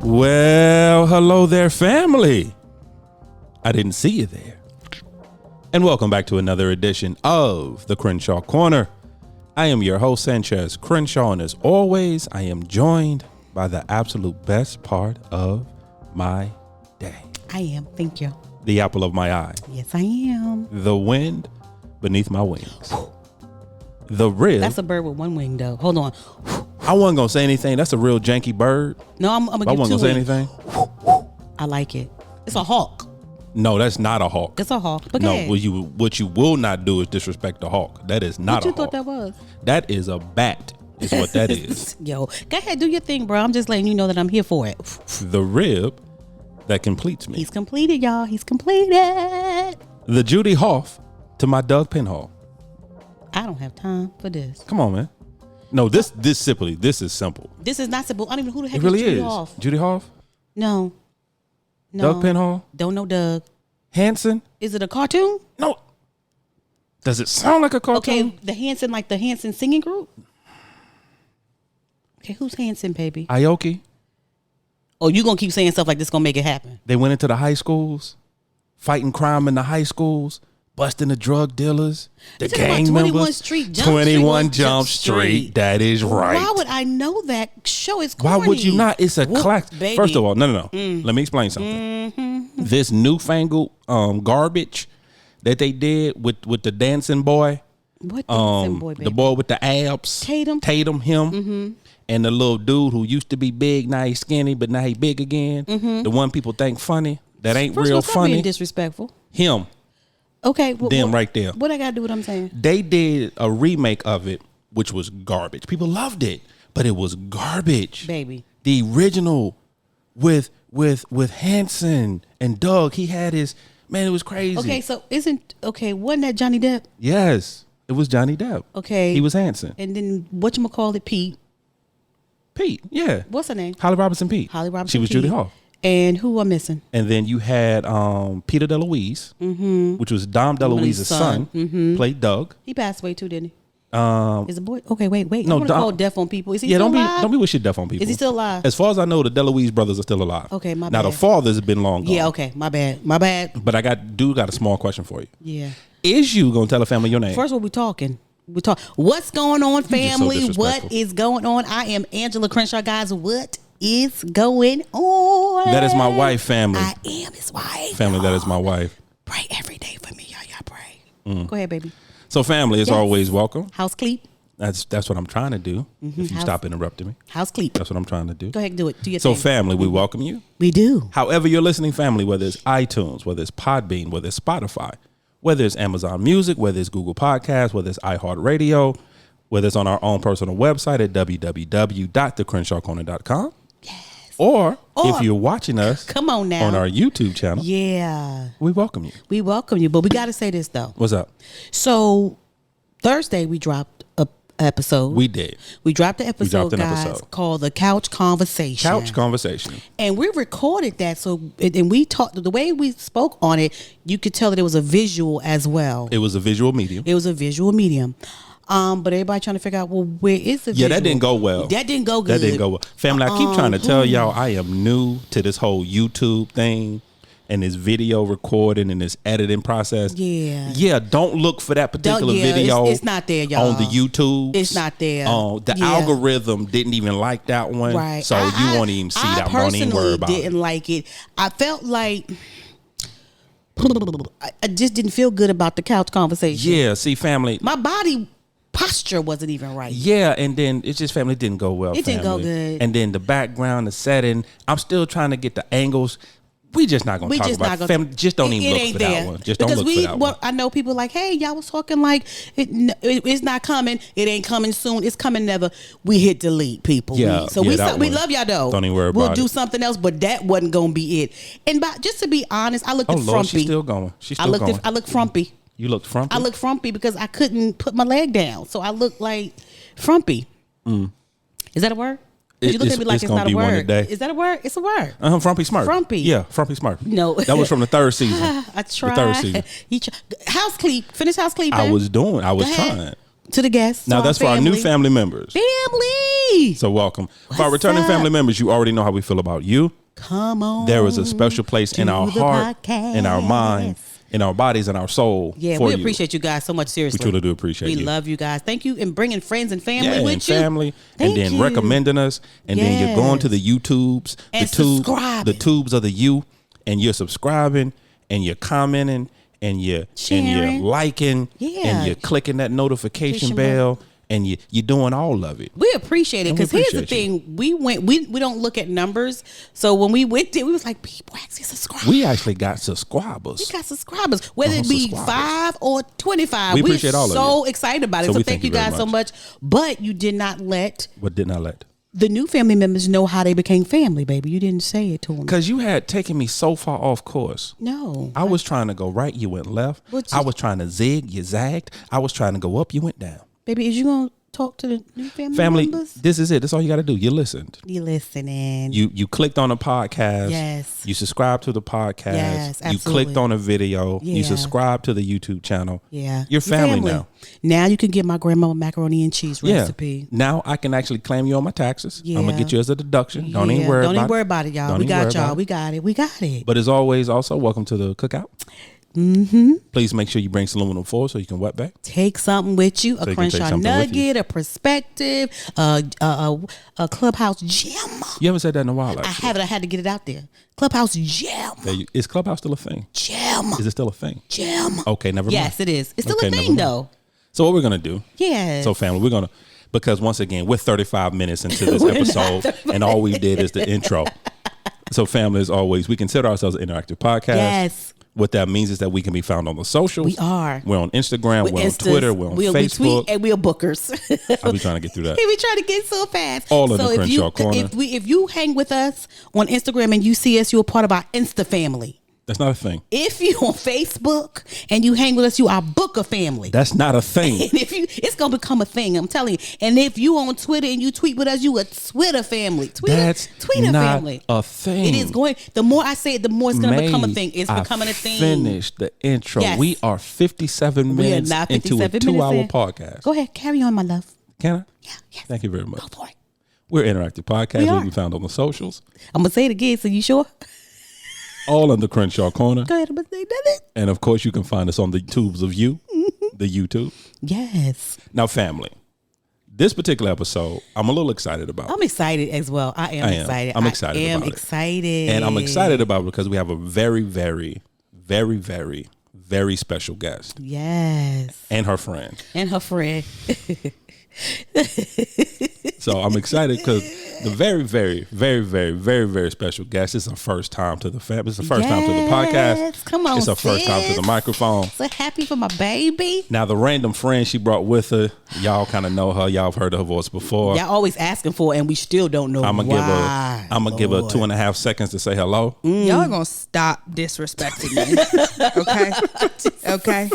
Well, hello there, family. I didn't see you there. And welcome back to another edition of the Crenshaw Corner. I am your host, Sanchez Crenshaw, and as always, I am joined by the absolute best part of my day. I am, thank you. The apple of my eye. Yes, I am. The wind beneath my wings. The rib. That's a bird with one wing, though. Hold on. I wasn't going to say anything. That's a real janky bird. No, I'm going to I give wasn't two going to say wings. anything. I like it. It's a hawk. No, that's not a hawk. It's a hawk. But No, go ahead. what you will not do is disrespect the hawk. That is not What a you hawk. thought that was? That is a bat, is what that is. Yo, go ahead, do your thing, bro. I'm just letting you know that I'm here for it. The rib that completes me. He's completed, y'all. He's completed. The Judy Hoff to my Doug Penhall. I don't have time for this. Come on, man. No, this is simple. This is not simple. I don't even know who the heck It really is Judy is. Hoff. Judy Hoff? No. Doug Penhall? Don't know Doug. Hanson? Is it a cartoon? No. Does it sound like a cartoon? Okay, the Hanson, like the Hanson singing group? Okay, who's Hanson, baby? Aoki? Oh, you gonna keep saying stuff like this gonna make it happen? They went into the high schools, fighting crime in the high schools, busting the drug dealers, the gang members. 21 Street Jump 21 Street. Jump Street. That is right. Why would I know that show? Is corny. Why would you not? It's a classic. Baby. First of all, no. Let me explain something. This newfangled garbage that they did with the dancing boy, What dancing boy, baby? the boy with the abs, Tatum, him, and the little dude who used to be big, now he's skinny, but now he big again. The one people think funny, that ain't First real of all, stop funny. being disrespectful. Him, Okay, them right there. What I gotta do? What I'm saying? They did a remake of it, which was garbage. People loved it, but it was garbage. Baby. The original with Hanson and Doug, he had his man. It was crazy. Okay, so wasn't that Johnny Depp? Yes, it was Johnny Depp. Okay, he was Hanson. And then whatchamacallit, Pete, yeah. What's her name? Holly Robinson Pete. Holly Robinson. She was Pete. Judy Hoff. And who am missing? And then you had Peter DeLuise, which was Dom DeLuise's son, played Doug. He passed away too, didn't he? Is a boy? Okay, wait. No, I want to call deaf on people. Is he still alive? don't be with shit deaf on people. Is he still alive? As far as I know, the DeLuise brothers are still alive. Okay, my now bad. the father's been long gone. Yeah, okay, my bad. But I got a small question for you. Yeah. Is you gonna tell the family your name? First of all, we talking. What's going on, just so family? disrespectful. What is going on? I am Angela Crenshaw, guys. What is going on? That is my wife, family. I am his wife. Family, that is my wife. Pray every day for me, y'all. Pray. Go ahead, baby. So family is Yes. always welcome. House cleep. That's what I'm trying to do. If you stop interrupting me, House cleep. that's what I'm trying to do. Go ahead and do it. Do your So thing. family, we welcome you. We do. However you're listening, family, whether it's iTunes, whether it's Podbean, whether it's Spotify, whether it's Amazon Music, whether it's Google Podcasts, whether it's iHeartRadio, whether it's on our own personal website at www.thecrenshawcorner.com. Yes. Or if you're watching us Come on now. on our YouTube channel, Yeah. we welcome you. We welcome you, but we got to say this though. What's up? So Thursday we dropped a episode. We did. We dropped the episode, an guys, episode. called The Couch Conversation. Couch Conversation. And we recorded that, and we talked. The way we spoke on it, you could tell that it was a visual as well. It was a visual medium. It was a visual medium. But everybody trying to figure out, well, where is the visual? Yeah, that didn't go well. That didn't go good. That didn't go well. Family, I keep trying to tell y'all I am new to this whole YouTube thing and this video recording and this editing process. Yeah. Yeah, don't look for that particular video. It's not there, y'all. On the YouTube. It's not there. The Yeah. algorithm didn't even like that one. Right. So you won't even see that. Don't even worry about I personally didn't like it. I felt like I just didn't feel good about the couch conversation. Yeah, see, family. My body posture wasn't even right. Yeah, and then it's just family. It didn't go well. It didn't go family. good. And then the background, the setting. I'm still trying to get the angles. We just not gonna talk about it. Family. Just don't even look for that one. Just don't look for that one. I know people like, hey, y'all was talking like it's not coming. It ain't coming soon. It's coming never. We hit delete, people. Yeah, we that we one. love y'all though. Don't even worry We'll about do it. something else, but that wasn't gonna be it. And just to be honest, I looked Oh at Lord, frumpy. she's still going. She's still going. I looked frumpy. You looked frumpy? I looked frumpy because I couldn't put my leg down, so I looked like frumpy. Is that a word? You look at me like it's not a word. Is that a word? It's a word. Frumpy Smurf. Frumpy. Yeah, Frumpy Smurf. No. That was from the third season. I tried. The third season. House cleep. Finish house cleep. I was Go ahead. trying. to the guests. Now that's for our new family members. Family. So welcome. For our returning family members, you already know how we feel about you. Come on. There is a special place in our heart, in our mind, in our bodies, and our soul. Yeah, for we appreciate you guys so much. Seriously, we truly do appreciate you. We love you guys. Thank you, and bringing friends and family with and you. Family, and then recommending us, and then you're going to the YouTubes, and the tubes of the you, and you're subscribing, and you're commenting, and you're liking, and you're clicking that notification bell. And you're doing all of it. We appreciate it because here's the thing: we don't look at numbers. So when we went there, we was like, people actually subscribe. We actually got subscribers. Whether it be 5 or 25. We appreciate all of it. So excited about it. So thank you guys so much. But you did not let. What did not let? The new family members know how they became family, baby. You didn't say it to them. Because you had taken me so far off course. No. I was trying to go right, you went left. I was trying to zig, you zagged. I was trying to go up, you went down. Baby, is you going to talk to the new family members? This is it. That's all you got to do. You listened. You listening. You clicked on the podcast. Yes. You subscribed to the podcast. Yes, absolutely. You clicked on a video. Yeah. You subscribed to the YouTube channel. Yeah. You're family now. Now you can get my grandma macaroni and cheese recipe. Now I can actually claim you on my taxes. Yeah. I'm going to get you as a deduction. Don't even worry about it, y'all. We got y'all. We got it. But as always, also, welcome to the cookout. Mm-hmm. Please make sure you bring some aluminum foil so you can wet back. Take something with you, so a Crenshaw nugget, a perspective, a Clubhouse gem. You haven't said that in a while, actually. I haven't. I had to get it out there. Clubhouse gem. Is Clubhouse still a thing? Gem. Is it still a thing? Gem. Okay, never mind. Yes, it is. It's still a thing, though. So what we're going to do. Yes. So family, we're going to, because once again, we're 35 minutes into this episode and all we did is the intro. So family, as always, we consider ourselves an interactive podcast. Yes. What that means is that we can be found on the socials. We are. We're on Instagram. We're on Twitter. We're on Facebook. We tweet and we're bookers. I'll be trying to get through that. We trying to get so fast. All in the Crenshaw Corner. If you hang with us on Instagram and you see us, you're a part of our Insta family. That's not a thing. If you on Facebook and you hang with us, you are Booker family. That's not a thing. And it's gonna become a thing. I'm telling you. And if you on Twitter and you tweet with us, you a Twitter family. Twitter not family. A thing. It is going. The more I say it, the more it's gonna become a thing. It's becoming a thing. Finish the intro. Yes. We are 57 minutes into a 2-hour podcast. Go ahead, carry on, my love. Can I? Yeah. Yes. Thank you very much. Go for it. We're an interactive podcast. We can be found on the socials. I'm gonna say it again. So you sure? All in the Crenshaw Corner. Go ahead, I'm gonna say that. And of course, you can find us on the tubes of you, the YouTube. Yes. Now, family, this particular episode, I'm a little excited about. I'm excited as well. I am excited. I'm excited. I am excited. And I'm excited about it because we have a very, very, very, very, very special guest. Yes. And her friend. So I'm excited because the very, very, very, very, very, very special guest is her first time to the family. It's the first time to the podcast. Come on, it's her first time to the microphone. So happy for my baby. Now, the random friend she brought with her, y'all kind of know her. Y'all have heard her voice before. Y'all always asking for it, and we still don't know I'm why. I'm going to give her 2.5 seconds to say hello. Y'all going to stop disrespecting me. Okay?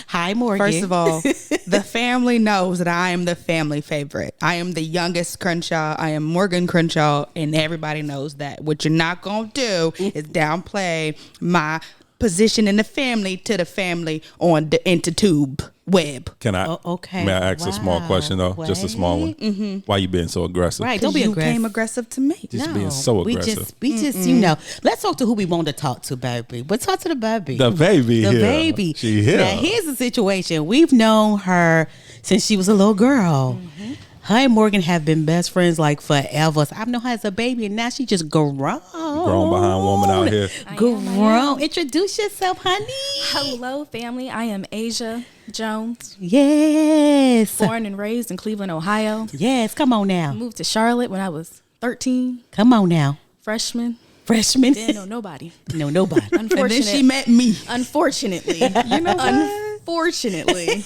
Hi, Morgan. First of all, the family knows that I am the family favorite. I am the youngest Crenshaw. I am Morgan Crenshaw, and everybody knows that. What you're not going to do is downplay my position in the family to the family on the intertube web. Can I? Okay. May I ask a small question though? Just a small one. Mm-hmm. Why you being so aggressive? Right. Don't be aggressive. You came aggressive to me. Just being so aggressive. We just, you know. Let's talk to who we want to talk to, baby. But talk to the baby. The baby. The here. baby. She here. Now here's the situation. We've known her since she was a little girl. Mm-hmm. Her and Morgan have been best friends like forever. So I've known her as a baby, and now she just grown. Grown behind woman out here. Grown. Introduce yourself, honey. Hello, family. I am Asia Jones. Yes. Born and raised in Cleveland, Ohio. Yes. Come on now. Moved to Charlotte when I was 13. Come on now. Freshman. Didn't know nobody. No, nobody. Unfortunately, and then she met me. Unfortunately. You know what? Unfortunately.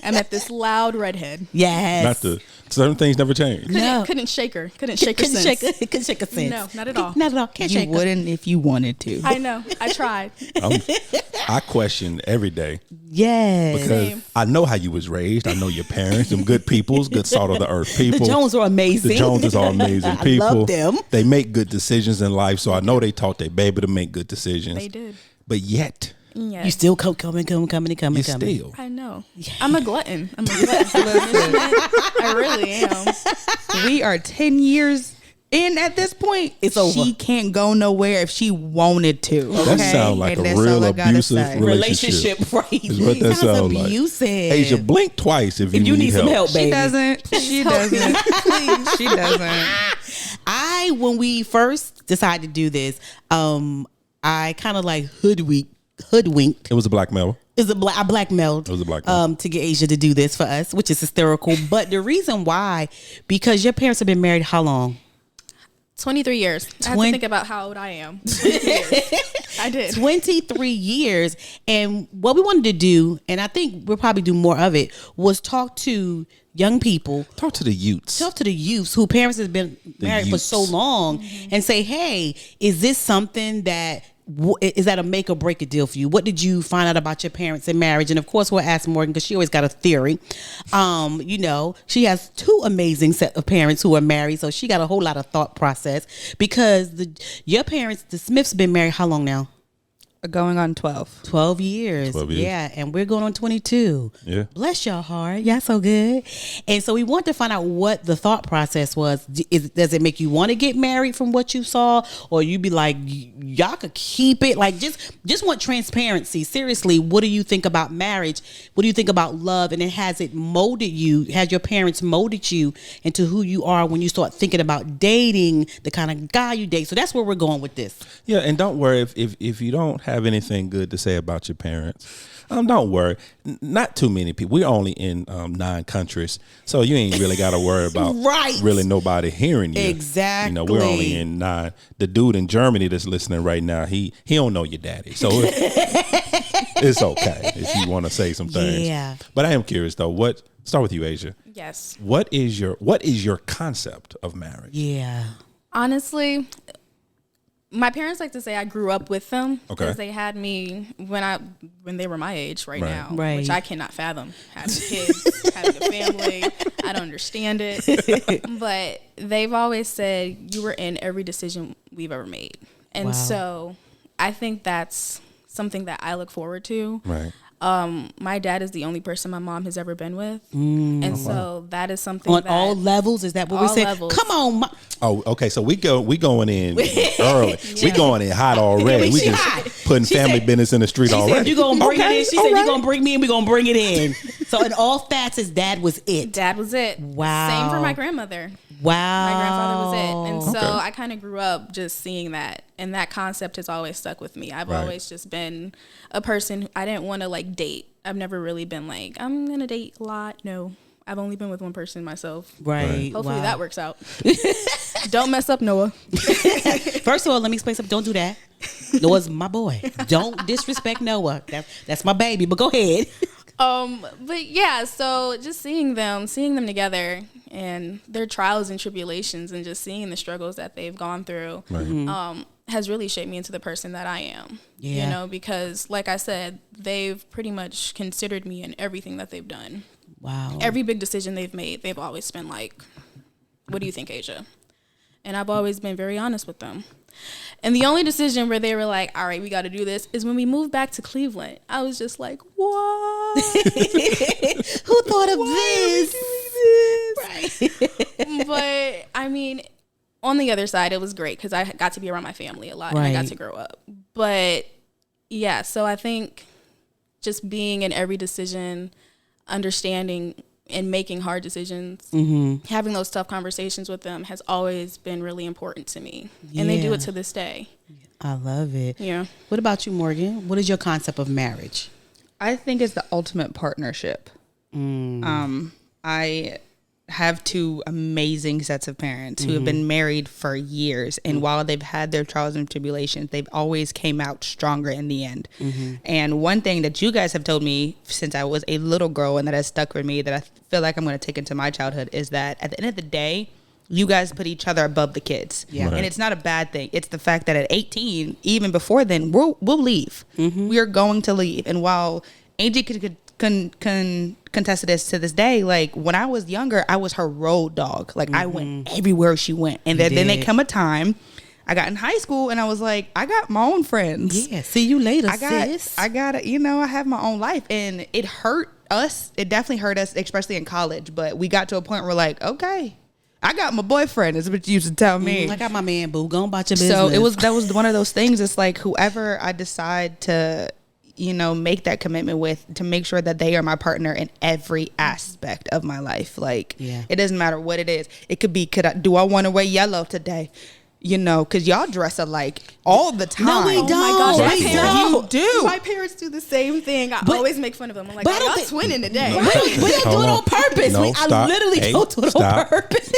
I met this loud redhead. Yes. Certain things never change. Couldn't shake her. Couldn't shake her sense. Couldn't shake her sense. No, not at all. Not at all. Can't shake her. You wouldn't if you wanted to. I know. I tried. I question every day. Yes. Because Same. I know how you was raised. I know your parents, them good peoples, good salt of the earth people. The Jones are amazing. The Joneses are amazing people. I love them. They make good decisions in life, so I know they taught their baby to make good decisions. They did. But yet, Yes. You still coming. You still. I know. I'm a glutton. I really am. We are 10 years in at this point. It's over. She can't go nowhere if she wanted to. Okay? That sounds like And a that's real all I gotta abusive say. relationship. Right? Is what that Sounds sounds like. abusive. Asia, blink twice if you need some help, baby. She doesn't. She doesn't. Please. She doesn't. When we first decided to do this, I kind of like hoodwinked. It was a blackmail. I blackmailed. It was a blackmail. To get Asia to do this for us, which is hysterical. But the reason why, because your parents have been married how long? 23 years. I had to think about how old I am. 23 years. I did. 23 years. And what we wanted to do, and I think we'll probably do more of it, was talk to young people. Talk to the youths. Talk to the youths who parents have been married for so long and say, hey, is this something that is that a make or break a deal for you? What did you find out about your parents in marriage? And of course, we'll ask Morgan because she always got a theory. She has 2 amazing set of parents who are married, so she got a whole lot of thought process. Because your parents, the Smiths, been married how long now? Going on 12. 12 years. 12 years. Yeah, and we're going on 22. Yeah. Bless your heart. Y'all so good. And so we want to find out what the thought process was. Does it make you want to get married from what you saw? Or you be like, y'all could keep it? Like, just want transparency. Seriously, what do you think about marriage? What do you think about love? And has it molded you? Has your parents molded you into who you are when you start thinking about dating, the kind of guy you date? So that's where we're going with this. Yeah, and don't worry if you don't have anything good to say about your parents. Don't worry. Not too many people. We're only in 9 countries, so you ain't really got to worry about really nobody hearing you. Exactly. We're only in 9. The dude in Germany that's listening right now, he don't know your daddy, so it's okay if you want to say some things. Yeah. But I am curious though. Start with you, Asia. Yes. What is your concept of marriage? Yeah. Honestly, my parents like to say I grew up with them because they had me when they were my age now, which I cannot fathom. Having kids, having a family, I don't understand it. But they've always said you were in every decision we've ever made, and so I think that's something that I look forward to. Right. My dad is the only person my mom has ever been with, and so that is something on that, all levels. Is that what we said? Levels. Come on. Oh, okay. So we going in early. We going in hot already. We just putting family business in the street already. She said you're gonna bring it in. She said you're gonna bring me in. We're gonna bring it in. So in all facts, his dad was it. Dad was it. Wow. Same for my grandmother. Wow. My grandfather was it. And so I kind of grew up just seeing that. And that concept has always stuck with me. I've always just been a person, I didn't want to like date. I've never really been like, I'm going to date a lot. No, I've only been with one person myself. Right. Hopefully that works out. Don't mess up Noah. First of all, let me explain something. Don't do that. Noah's my boy. Don't disrespect Noah. That's my baby. But go ahead. But yeah, so just seeing them together and their trials and tribulations and just seeing the struggles that they've gone through, has really shaped me into the person that I am. Yeah. You know, because like I said, they've pretty much considered me in everything that they've done. Wow. Every big decision they've made, they've always been like, what do you think, Asia? And I've always been very honest with them. And the only decision where they were like, all right, we got to do this is when we moved back to Cleveland. I was just like, what? Who thought of this? Right. But I mean, on the other side, it was great because I got to be around my family a lot and I got to grow up. But yeah, so I think just being in every decision, understanding and making hard decisions, having those tough conversations with them has always been really important to me. Yeah. And they do it to this day. I love it. Yeah. What about you, Morgan? What is your concept of marriage? I think it's the ultimate partnership. I have 2 amazing sets of parents who have been married for years, and while they've had their trials and tribulations, they've always came out stronger in the end. And one thing that you guys have told me since I was a little girl and that has stuck with me that I feel like I'm going to take into my childhood is that at the end of the day, you guys put each other above the kids. Yeah. Right. And it's not a bad thing. It's the fact that at 18, even before then, we'll leave. We are going to leave. And while Angie could contest this to this day, like when I was younger, I was her road dog. Like I went everywhere she went. And then there come a time, I got in high school and I was like, I got my own friends. Yeah, see you later, sis. I got I have my own life, and it hurt us. It definitely hurt us, especially in college. But we got to a point where like, okay, I got my boyfriend, is what you used to tell me. I got my man, boo. Go about your business. So that was one of those things. It's like whoever I decide to, make that commitment with, to make sure that they are my partner in every aspect of my life. Like, it doesn't matter what it is. It could be, do I want to wear yellow today? Because y'all dress alike all the time. No, we don't. Oh my gosh, you do. My parents do the same thing. I always make fun of them. I'm like, y'all twinning today. We don't do it on purpose. I literally don't do it on purpose.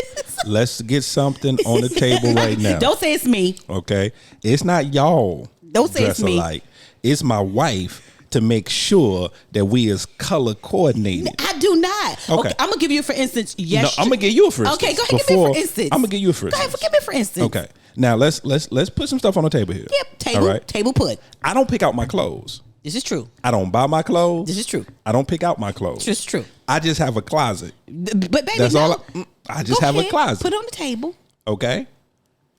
Let's get something on the table right now. Don't say it's me. Okay? It's not y'all. Don't say it's me. Alike. It's my wife to make sure that we is color coordinated. I do not. Okay. I'm going to give you, for instance, No, I'm going to give you a for instance. Okay, go ahead, give me for instance. I'm going to give you a for instance. Go ahead, give me for instance. Okay. Now, let's put some stuff on the table here. Yep, table. All right? Table put. I don't pick out my clothes. This is true. I don't buy my clothes. This is true. I don't pick out my clothes. This is true. I just have a closet. But baby, that's all I just have a closet. Put it on the table. Okay.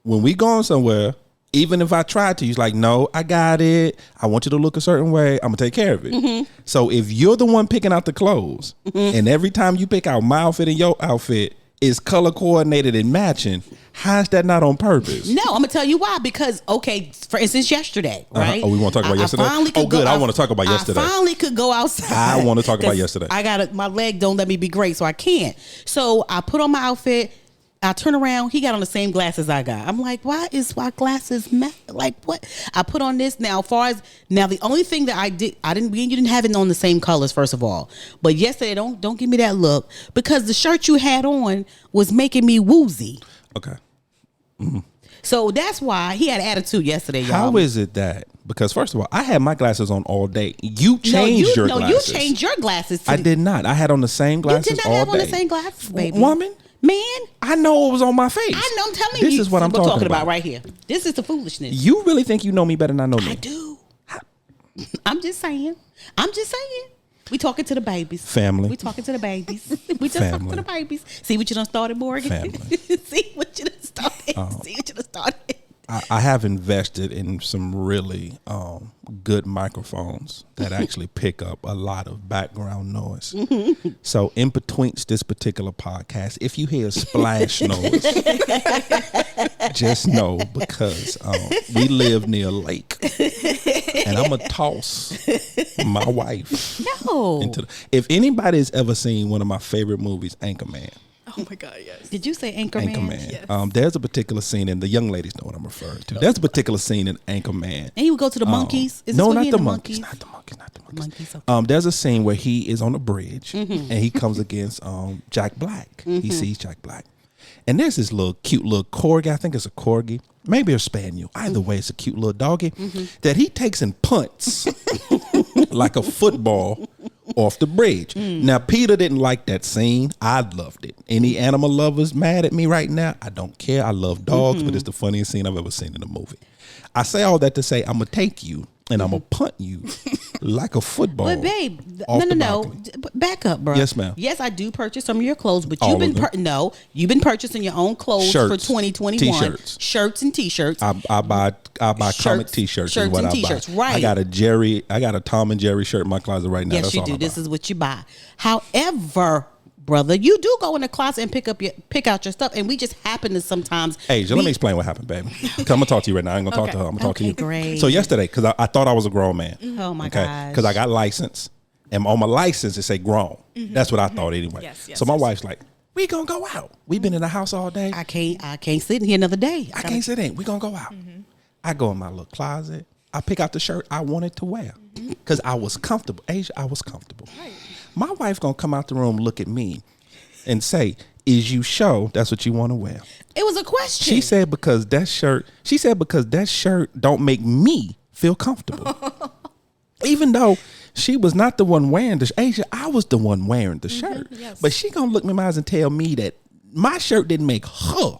When we going somewhere, even if I try to, he's like, no, I got it. I want you to look a certain way. I'm going to take care of it. Mm-hmm. So if you're the one picking out the clothes, and every time you pick out my outfit and your outfit is color coordinated and matching, how's that not on purpose? No, I'm going to tell you why. Because, okay, for instance, yesterday, right? Oh, we want to talk about yesterday? I want to talk about yesterday. I finally could go outside. I want to talk about yesterday. My leg don't let me be great, so I can't. So I put on my outfit. I turn around, he got on the same glasses I got. I'm like, why glasses like what? I put on this now. The only thing that you didn't have it on the same colors, first of all. But yesterday, don't give me that look, because the shirt you had on was making me woozy. Okay. Mm-hmm. So that's why he had attitude yesterday, y'all. How is it that? Because first of all, I had my glasses on all day. You changed your glasses. You changed your glasses. I did not. I had on the same glasses all day. You did not have on the same glasses, baby. Woman. Man, I know it was on my face. I know. I'm telling you. This is what I'm talking about right here. This is the foolishness. You really think you know me better than I know me? I do. I'm just saying. We talking to the babies. Family. We talking to the babies. We just talking to the babies. See what you done started, Morgan? Family. See what you done started. I have invested in some really good microphones that actually pick up a lot of background noise. So in between this particular podcast, if you hear a splash noise, just know because we live near a lake, and I'm gonna toss my wife. No. If anybody's ever seen one of my favorite movies, Anchorman. Oh my God, yes. Did you say Anchorman? Anchorman. Yes. There's a particular scene, and the young ladies know what I'm referring to. There's a particular scene in Anchorman. And he would go to the monkeys? No, not the monkeys. Not the monkeys. Okay. There's a scene where he is on a bridge, and he comes against Jack Black. He sees Jack Black. And there's this cute little corgi. I think it's a corgi. Maybe a spaniel. Either way, it's a cute little doggy that he takes and punts like a football off the bridge. Now, Peter didn't like that scene. I loved it. Any animal lovers mad at me right now? I don't care. I love dogs, but it's the funniest scene I've ever seen in a movie. I say all that to say I'm going to take you and I'm going to punt you like a football. But babe, no. Back up, bro. Yes, ma'am. Yes, I do purchase some of your clothes, but you've been purchasing your own clothes for 2021. T-shirts. Shirts and T-shirts. I buy comic T-shirts. Shirts and T-shirts, right. I got a Tom and Jerry shirt in my closet right now. Yes, That's you do. This is what you buy. However, brother, you do go in the closet and pick out your stuff, and we just happen to sometimes. Hey, let me explain what happened, baby. Because I'm gonna talk to you right now. I ain't gonna talk to her. I'm gonna talk to you. Great. So yesterday, because I thought I was a grown man. Oh my gosh. Because I got licensed, and on my license it say grown. That's what I thought anyway. Yes, so my wife's like, "We gonna go out. We've been in the house all day. I can't sit in here another day. I can't sit in. We gonna go out." I go in my little closet. I pick out the shirt I wanted to wear because I was comfortable. Asia, I was comfortable. Right. My wife gonna come out the room, look at me, and say, "Is you sure that's what you want to wear?" It was a question. She said because that shirt don't make me feel comfortable. Even though she was not the one wearing the Asia, I was the one wearing the shirt. Yes. But she gonna look me in my eyes and tell me that my shirt didn't make her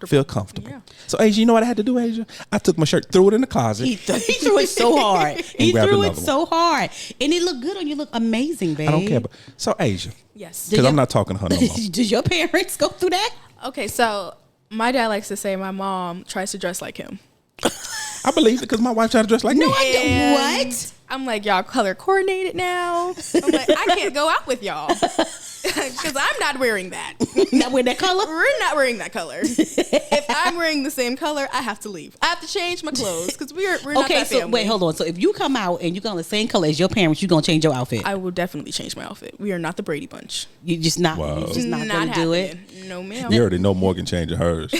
feel comfortable. Yeah. So Asia, you know what I had to do, Asia? I took my shirt, threw it in the closet. He threw it so hard. He threw it so hard. And it looked good on you. Look amazing, babe. I don't care. So Asia. Yes. Because I'm not talking to her no more. Did your parents go through that? Okay, so My dad likes to say my mom tries to dress like him. I believe it because my wife tried to dress like me. No, I don't. What? I'm like, y'all color coordinated now. I'm like, I can't go out with y'all because I'm not wearing that. Not wearing that color? We're not wearing that color. If I'm wearing the same color, I have to leave. I have to change my clothes because we're not that family. So wait, hold on. So if you come out and you're going the same color as your parents, you're going to change your outfit? I will definitely change my outfit. We are not the Brady Bunch. You just not, Wow. you just not going to do it? No, ma'am. You already know Morgan changing hers.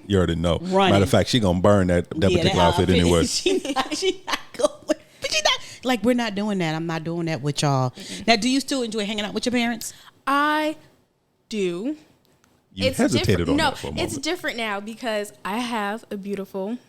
You already know. Running. Matter of fact, she going to burn that particular outfit anyway. She not going. But she's not, like, we're not doing that. I'm not doing that with y'all. Now, do you still enjoy hanging out with your parents? I do. You hesitated on that for a moment. It's different now because I have a beautiful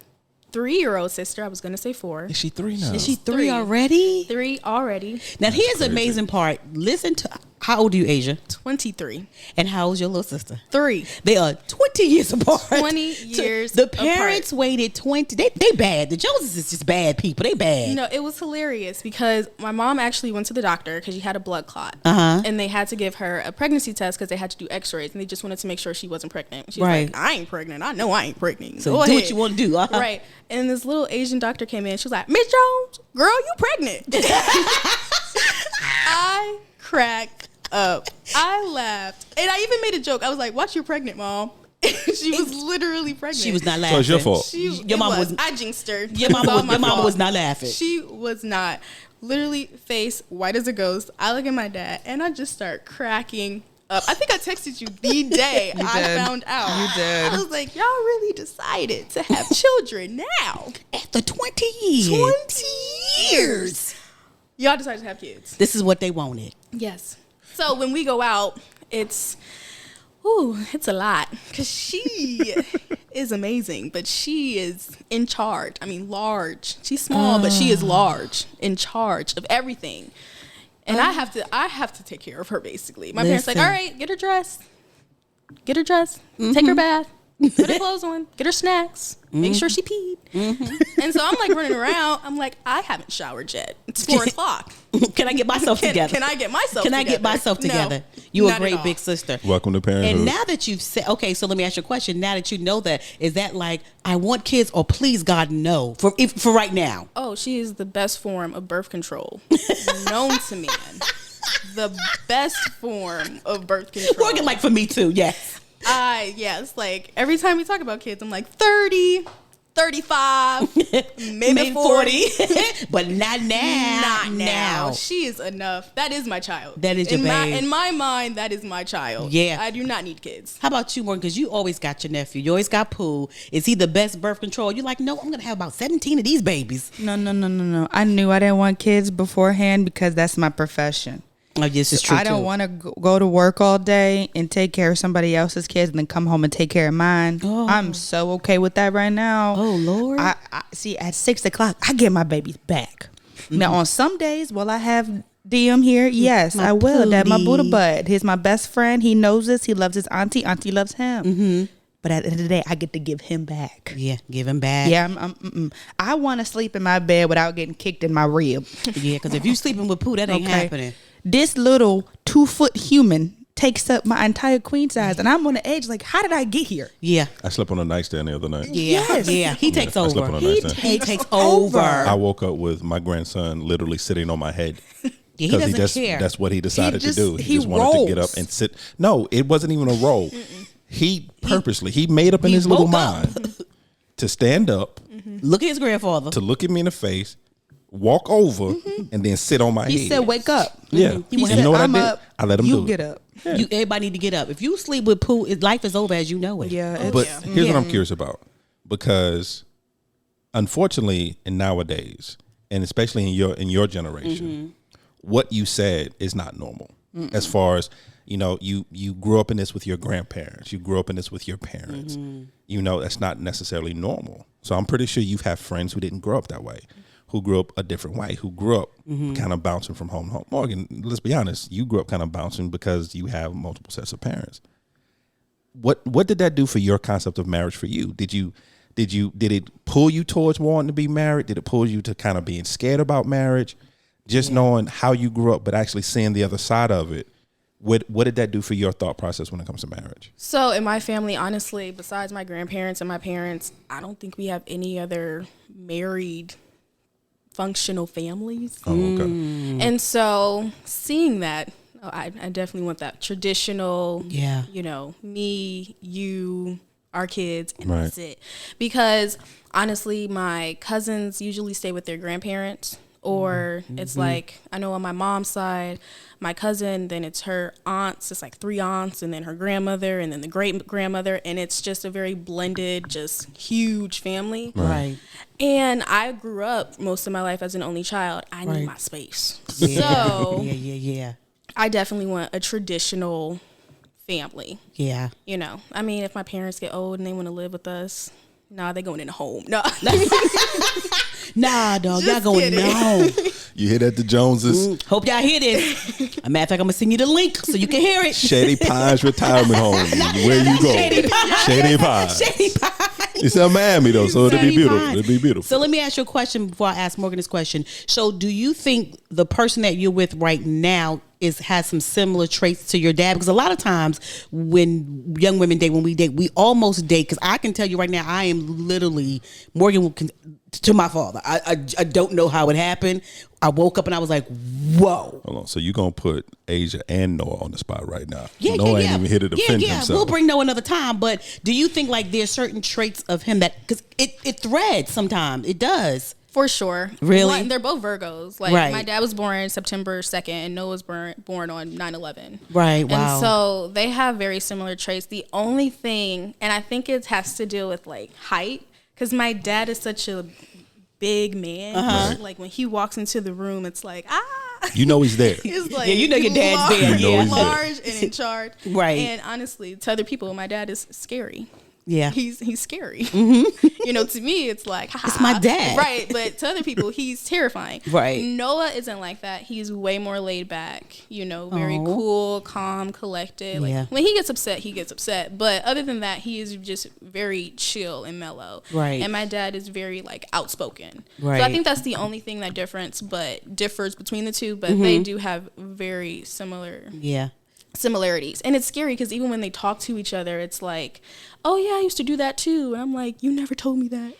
3-year-old sister. I was going to say 4. Is she 3 now? Is she 3 already? 3 already. Now, here's the amazing part. Listen to, how old are you, Asia? 23. And how old's your little sister? 3. They are 20 years apart. 20 years The parents apart. waited 20. They bad. The Joneses is just bad people. They bad. No, it was hilarious because my mom actually went to the doctor because she had a blood clot. And they had to give her a pregnancy test because they had to do x-rays and they just wanted to make sure she wasn't pregnant. She was like, I ain't pregnant. I know I ain't pregnant. So Go do ahead. what you want to do. Right. And this little Asian doctor came in. She was like, Miss Jones, girl, you pregnant. I cracked up. I laughed. And I even made a joke. I was like, watch, you're pregnant, Mom. She was literally pregnant. She was not laughing. So it's your fault. Your mama was. I jinxed her. Your mama was not laughing. She was not. Literally, face white as a ghost. I look at my dad and I just start cracking up. I think I texted you the day I found out. You did. I was like, y'all really decided to have children now. After 20 years. 20 years. Y'all decided to have kids. This is what they wanted. Yes. So when we go out, it's a lot because she is amazing, but she is in charge. I mean, large. She's small, but she is large, in charge of everything. And I have to take care of her basically. My parents like, all right, get her dressed, take her bath, put her clothes on, get her snacks, make sure she peed. And so I'm like running around. I'm like, I haven't showered yet. It's 4:00. Can I get myself together? Can I get myself Can together? I get myself together? No, You a not at great all. big sister. Welcome to parenthood. And now that you've said, okay, so let me ask you a question. Now that you know that, is that like, I want kids or please God, no, for right now? Oh, she is the best form of birth control known to man. The best form of birth control. Working like for me too, yes. Yes, like every time we talk about kids, I'm like 30, 35, maybe 40. But not now. Not now. She is enough. That is my child. That is your babe. In my mind, that is my child. Yeah. I do not need kids. How about you, Morgan? Because you always got your nephew. You always got Pooh. Is he the best birth control? You're like, no, I'm going to have about 17 of these babies. No. I knew I didn't want kids beforehand because that's my profession. Oh, yes, it's true. I don't want to go to work all day and take care of somebody else's kids and then come home and take care of mine. Oh. I'm so okay with that right now. Oh, Lord. I see, at 6 o'clock, I get my babies back. Now, on some days, will I have DM here? Yes, I will. That my Buddha bud. He's my best friend. He knows this. He loves his auntie. Auntie loves him. But at the end of the day, I get to give him back. Yeah, give him back. Yeah, I want to sleep in my bed without getting kicked in my rib. Yeah, because if you sleeping with Pooh, that ain't happening. This little 2-foot human takes up my entire queen size, and I'm on the edge. Like, how did I get here? Yeah. I slept on a nightstand the other night. Yeah. Yes. Yeah. He takes I slept over. on a nightstand. He takes over. I woke up with my grandson literally sitting on my head. Yeah, he doesn't care. That's what he decided to do. He just wanted to get rolls. up and sit. No, it wasn't even a roll. He purposely, he made up in his little woke up. mind to stand up, Look at his grandfather. to look at me in the face, walk over, and then sit on my head. He said, "Wake up." Yeah. He You said, know what I'm I did? up. I let him you do it. get up. Yeah. Everybody need to get up. If you sleep with Pooh, life is over as you know it. Yeah. But it's- here's what I'm curious about, because unfortunately, in nowadays, and especially in your generation, what you said is not normal. As far as you grew up in this with your grandparents, you grew up in this with your parents. That's not necessarily normal. So I'm pretty sure you've had friends who didn't grow up that way, who grew up a different way, who grew up kind of bouncing from home to home. Morgan, let's be honest, you grew up kind of bouncing because you have multiple sets of parents. What did that do for your concept of marriage for you? Did it pull you towards wanting to be married? Did it pull you to kind of being scared about marriage? Just knowing how you grew up, but actually seeing the other side of it. What did that do for your thought process when it comes to marriage? So in my family, honestly, besides my grandparents and my parents, I don't think we have any other married functional families. Oh, okay. And so seeing that, I definitely want that traditional, me, you, our kids, and that's it. Because honestly, my cousins usually stay with their grandparents. Or it's like, I know on my mom's side, my cousin, then it's her aunts. It's like 3 aunts, and then her grandmother, and then the great grandmother. And it's just a very blended, just huge family. Right. And I grew up most of my life as an only child. I need my space. Yeah. So Yeah. I definitely want a traditional family. Yeah. You know, I mean, if my parents get old and they want to live with us, they going in a home. No. Nah, dog, y'all going home. You hear that, the Joneses? Hope y'all hear this. A matter of fact, I'm gonna send you the link so you can hear it. Shady Pines Retirement Home. Where you go? Shady Pines. It's in Miami though, so it'll be beautiful. It'll be beautiful. So let me ask you a question before I ask Morgan this question. So do you think the person that you're with right now has some similar traits to your dad? Because a lot of times when young women date, we almost date. Because I can tell you right now, I am literally Morgan to my father. I don't know how it happened. I woke up and I was like, whoa. Hold on. So you're going to put Asia and Noah on the spot right now. Noah ain't even here to defend himself. We'll bring Noah another time. But do you think like there's certain traits of him that, because it threads sometimes. It does. For sure. Really? They're both Virgos. Like my dad was born September 2nd and Noah was born on 9/11. Right. Wow. And so they have very similar traits. The only thing, and I think it has to do with like height, because my dad is such a big man. Like when he walks into the room, it's like, you know he's there. He's like, you know your dad's there. You know he's large and in charge. Right. And honestly, to other people, my dad is scary. Yeah. He's scary. You know, to me, it's like, it's my dad. Right. But to other people, he's terrifying. Right. Noah isn't like that. He's way more laid back, very cool, calm, collected. Like when he gets upset, he gets upset. But other than that, he is just very chill and mellow. Right. And my dad is very like outspoken. Right. So I think that's the only thing that differs between the two. But they do have very similar similarities. And it's scary because even when they talk to each other, it's like, oh yeah, I used to do that too. And I'm like, you never told me that.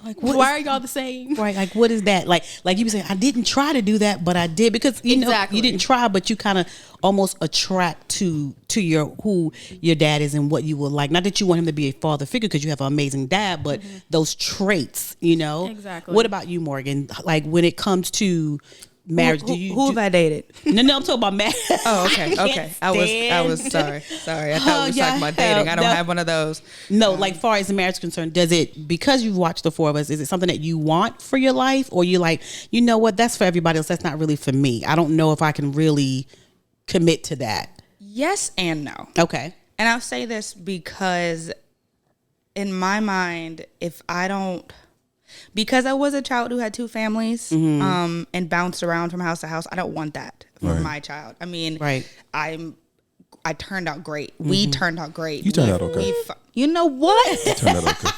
Like, why are y'all the same? Right. Like, what is that? Like you were saying, I didn't try to do that, but I did, because you know you didn't try, but you kind of almost attract to who your dad is and what you will like. Not that you want him to be a father figure because you have an amazing dad, but those traits, Exactly. What about you, Morgan? Like when it comes to marriage, who have I dated? No, I'm talking about marriage. Oh, okay. I was sorry. I thought we was talking about dating. I don't have one of those. No, like far as the marriage is concerned, does it, because you've watched the 4 of us, is it something that you want for your life, or you like, you know what, that's for everybody else, that's not really for me. I don't know if I can really commit to that. Yes and no. Okay. And I'll say this because in my mind, because I was a child who had 2 families and bounced around from house to house, I don't want that for my child. I mean, I turned out great. We turned out great. You turned out okay. You know what? You turned out okay.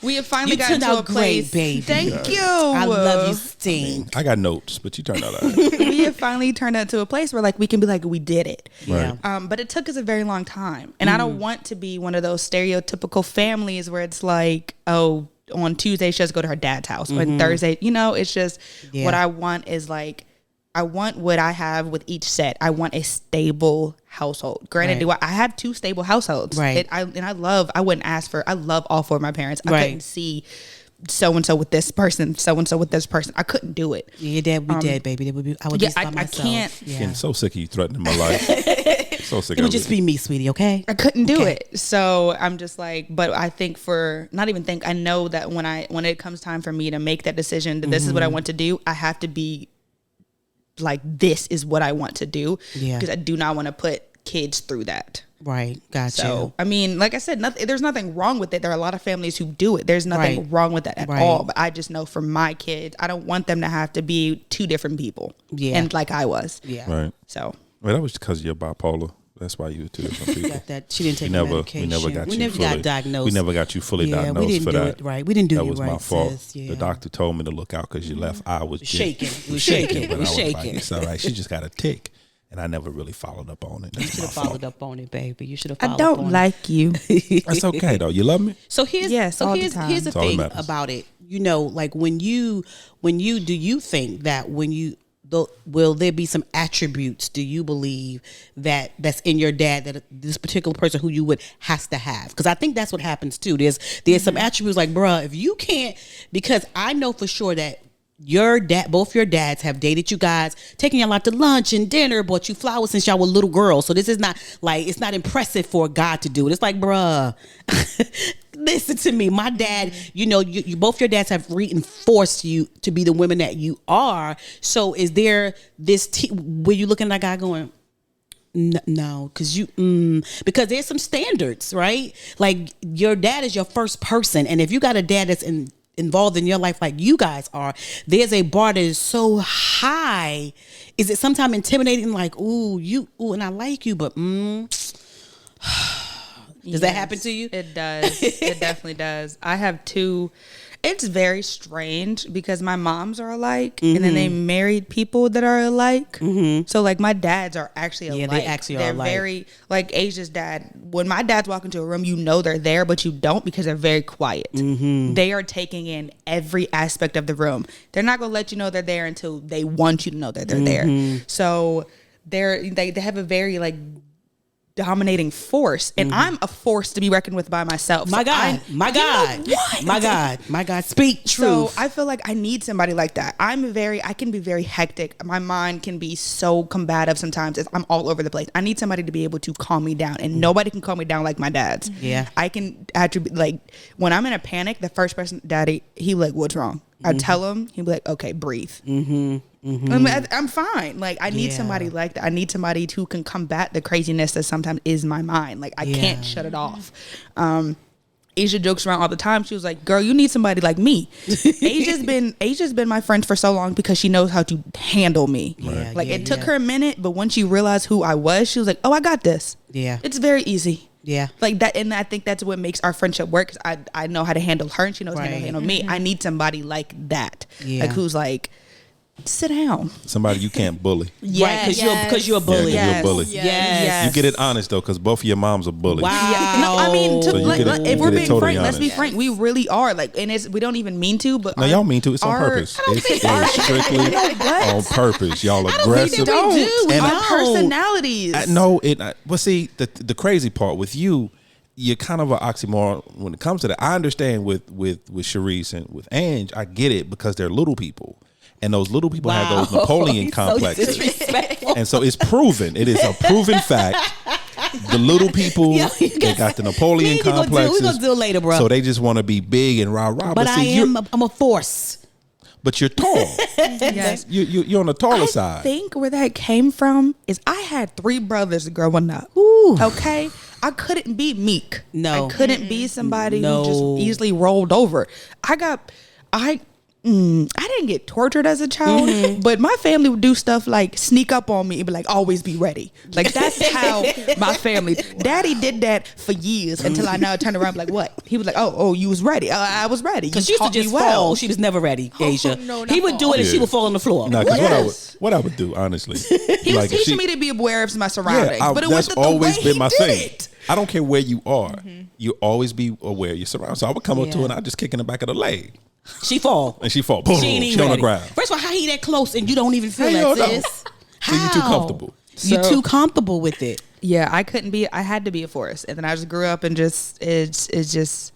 We have finally gotten to a place. Great, baby. Thank you. I love you, Sting. I got notes, but you turned out all right. We have finally turned out to a place where like we can be like, we did it. Yeah. But it took us a very long time. And I don't want to be one of those stereotypical families where it's like, oh, on Tuesday she has to go to her dad's house, or Thursday, it's just what I want is like, I want what I have with each set. I want a stable household. Granted, I have 2 stable households. Right. I love all 4 of my parents. I couldn't see so-and-so with this person, so-and-so with this person. I couldn't do it. Yeah, your dad would be dead, baby. I would just by myself. I can't. Yeah. Getting so sick of you threatening my life. So sick. It would just be me, sweetie, okay? I couldn't do it. So I'm just like, but I think I know that when it comes time for me to make that decision that this is what I want to do, I have to be like, this is what I want to do. Yeah. Because I do not want to put kids through that. Right. Gotcha. So, I mean, like I said, there's nothing wrong with it. There are a lot of families who do it. There's nothing wrong with that at all. But I just know for my kids, I don't want them to have to be 2 different people. Yeah. And like I was. Yeah. Right. So. Well, that was because you're bipolar. That's why you were 2 different people. Got that. She didn't take medication. We never got diagnosed. We never got you fully diagnosed we didn't for do that. It right. We didn't do that it was right. my fault. Sis. Yeah. The doctor told me to look out because your left eye was shaking. It was shaking. shaking. But I was like, it's all right. She just got a tick. and I never really followed up on it. You should have followed up on it, baby. You should have followed I up don't on like you. That's okay though. You love me? So here's Yes, all the time. here's the That's all that thing matters. about it. You know, like when you do you think that will there be some attributes, do you believe that's in your dad that this particular person who you would has to have? Because I think that's what happens too. There's some attributes like, bruh, if you can't, because I know for sure that both your dads have dated you guys, taken y'all out to lunch and dinner, bought you flowers since y'all were little girls. So this is not like, it's not impressive for God to do it. It's like, bruh, listen to me. My dad, you know, you both your dads have reinforced you to be the women that you are. So is there this were you looking at that guy going, no, because there's some standards, right? Like your dad is your first person, and if you got a dad that's involved in your life like you guys are, there's a bar that is so high. Is it sometimes intimidating? Like, ooh, and I like you, but does that happen to you? It does. It definitely does. I have two. It's very strange because my moms are alike, and then they married people that are alike. So like my dads are actually alike. Yeah, they actually are alike. They're very like Asia's dad. When my dads walk into a room, you know they're there, but you don't because they're very quiet. They are taking in every aspect of the room. They're not gonna let you know they're there until they want you to know that they're there. So they have a very like dominating force, and I'm a force to be reckoned with by myself. My God, my God, speak truth. So I feel like I need somebody like that. I can be very hectic. My mind can be so combative sometimes. I'm all over the place. I need somebody to be able to calm me down, and nobody can calm me down like my dad's. Yeah, I can attribute, like when I'm in a panic, the first person, Daddy, he like, what's wrong? I tell him, he'd be like, okay, breathe. I'm fine. Like I need somebody like that. I need somebody who can combat the craziness that sometimes is my mind. Like I can't shut it off. Asia jokes around all the time. She was like, girl, you need somebody like me. Asia's been my friend for so long because she knows how to handle me. It took her a minute, but once she realized who I was, she was like, oh, I got this. Yeah. It's very easy. Yeah. Like that, and I think that's what makes our friendship work, because I know how to handle her and she knows how to handle me. I need somebody like that. Like who's like, sit down. Somebody you can't bully. Because you're a bully. You're a bully. Yes. You get it honest though, because both of your moms are bullies. Wow. No, I mean, So if we're being totally frank, honest. let's be frank. We really are. Like, and we don't even mean to, but No, y'all mean to. It's on purpose. It's strictly on purpose. Y'all aggressive. Our personalities. Well, see, the crazy part with you, you're kind of an oxymoron when it comes to that. I understand with Sharice and with Ange, I get it because they're little people. And those little people have those Napoleon complexes. And so it's proven. It is a proven fact. The little people, they got the Napoleon complexes. We're going to do it later, bro. So they just want to be big and rah-rah. But I'm a force. But you're tall. Yes. You're on the taller side. I think where that came from is I had 3 brothers growing up. Ooh. Okay? I couldn't be meek. No. I couldn't be somebody who just easily rolled over. I didn't get tortured as a child, but my family would do stuff like sneak up on me and be like, always be ready. Like, that's how my family. Daddy did that for years until I now turned around and be like, what? He was like, oh, you was ready. I was ready. Because she used to just fall. She was never ready, Asia. He would do it and she would fall on the floor. No, because what I would do, honestly. He was teaching me to be aware of my surroundings. But it was that's always been my thing. It. I don't care where you are. You always be aware of your surroundings. So I would come up to her and I'd just kick in the back of the leg. She fall. And she fall. Boom. She on the ground. First of all, how he that close and you don't even feel that, sis? So you too comfortable. You too comfortable with it. Yeah, I had to be a force. And then I just grew up and it's just